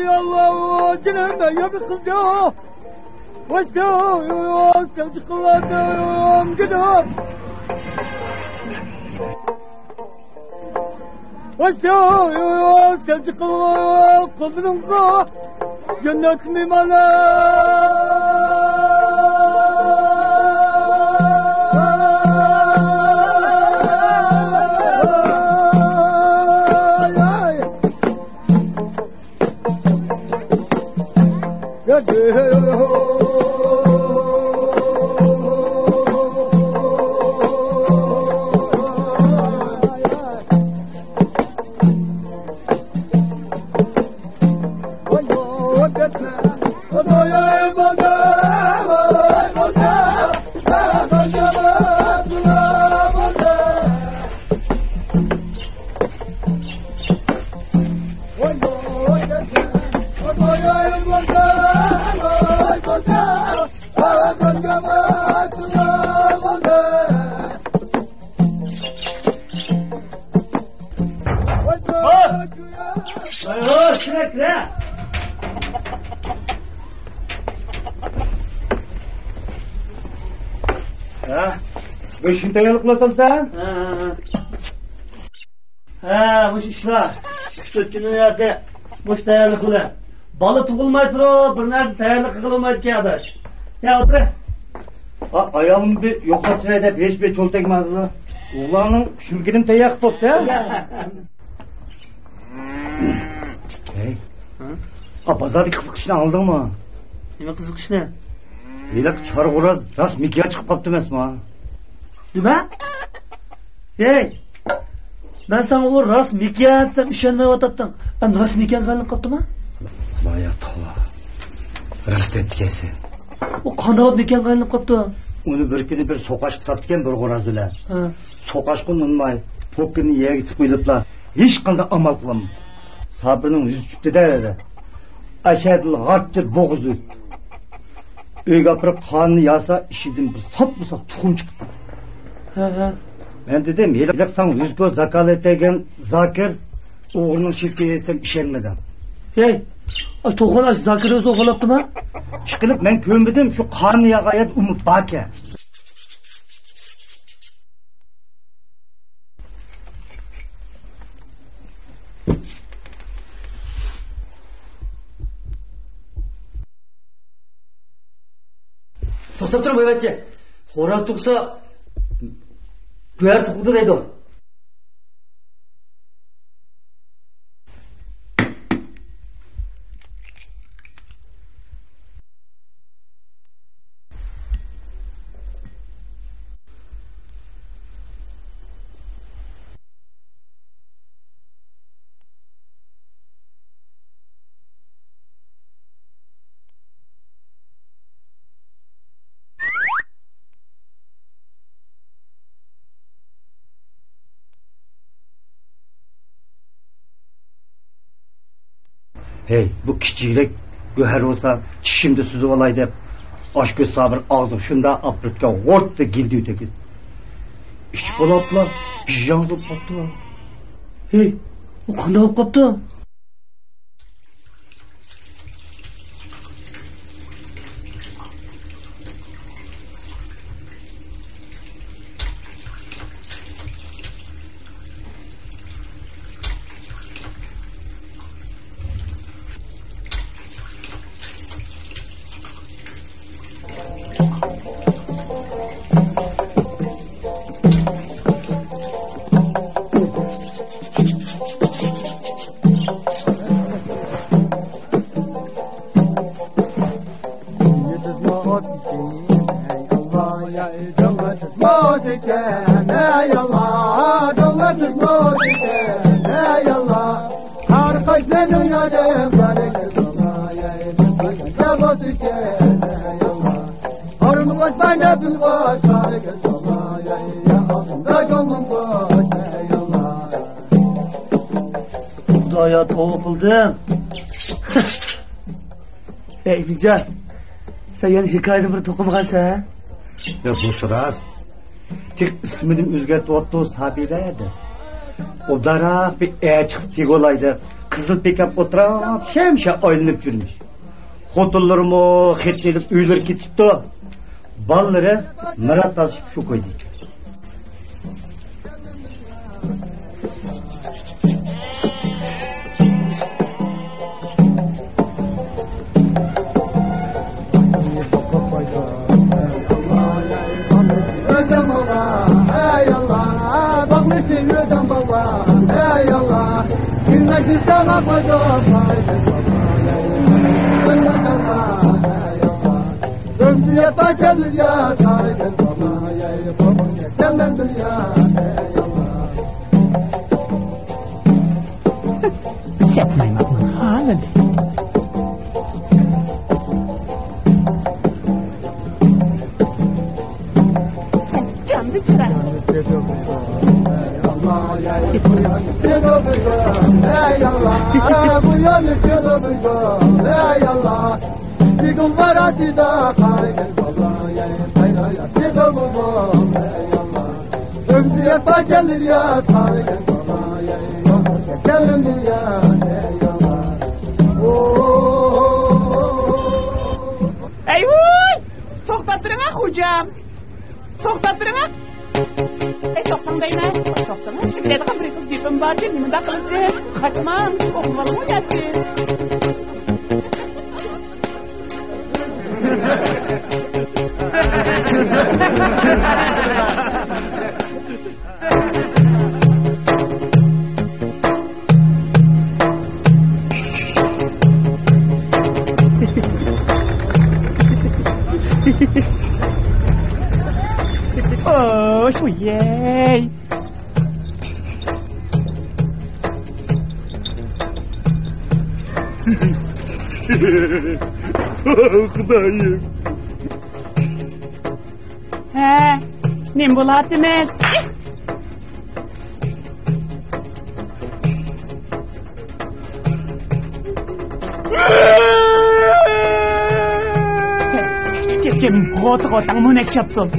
Allah cennet ya bir kızdı. Vaşa sevdi kıladım gidiyor. Vaşa sevdi kıladım cennet mimala. Beşinci yıllıklasın sen? Ha, bu işler. Şu günlerde bu tayyorliklar. Balı tug'ilmay turib, bir narsa tayyorlik qilolmaydi ki adash. Ya otur. Ayağım bir yo'qotsa deb hech cho'l tegmadi. O'g'loning shulginim tayyor qilib qo'yibdi. Hey. Bozorda qiziqishni oldingmi? Nima qiziqishni? Yilaq chorg'uraz rasmiga chiqib qolibdi emasmi? Nima? Hey! Ben sana o rast mekan desem işenmeye atattın. Ben rast mekan kanlık kaptım ha? Vaya tava. Rast ettikesi. O kandavut mekan kanlık kaptı. Onu bir kuni bir soqaşqı satken bir qorazılar. Soqaşqı unmay, pokini yeye gitip qoyuluplar. Hiç qanday amal qılam. Sabrının yüzü çıktı derede. Aşadil g'artçı boğuzu. Uyga apırıp qanını yasa işidin bir sap tuxum çıktı. Ben dedim, yelaksan yüz göz zakalet egen zakir, oğlunun şirketi etsem işenmeden. Hey! To'g'on Zakir o'zi o'g'irlabdimi? Chiqilib men ko'rmadim, shu qarni yag'ayat umut baka. To'xtab tur boyvachcha. Xo'roz tug'sa go'yar tug'di deydi. Hey, bu kichiklik go'har olsa tishimda suzib olay deb oshko'z sabr og'zi shunda aprutga g'o'rtda gildi o'tagi. Ish bo'liblar, bijon bo'lib qopti. Hey, u qanday bo'lib qopti? Xudaya tavba qildim. Ey Nijar, sen yana hikoyani bir to'qimagansan? Ya bu so'raz. Tek ismini o'zgartirib Sabira edi. O daraq bir chiqib tegolaydi. Qizil bekab o'tirib, shamsha oylinib yurmish. Xotinlarimi xetlib uylar ketibdi. Ballari miratlashib shu qo'ydi. shu yey. Xudoyim. Ha, nim bo'ladimiz? Kim gotang munek şapsın.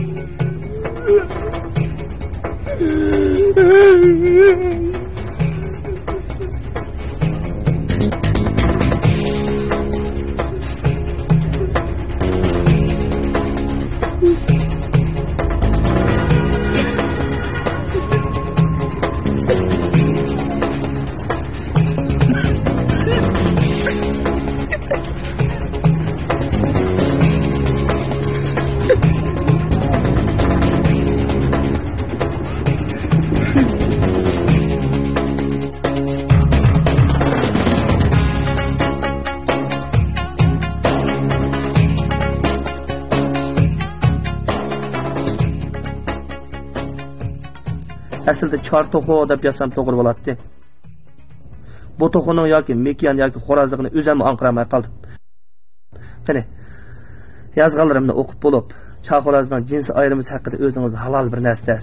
Aslida chor to'qo deb yozsam to'g'ri bo'ladi. Bu to'qining yoki mekiyan yoki xo'rozligini o'zim anqiramay qoldim. Qani, yozganlarimni o'qib bo'lib, chaqorazning jinsi ayrimiz haqida o'zingiz halol bir narsa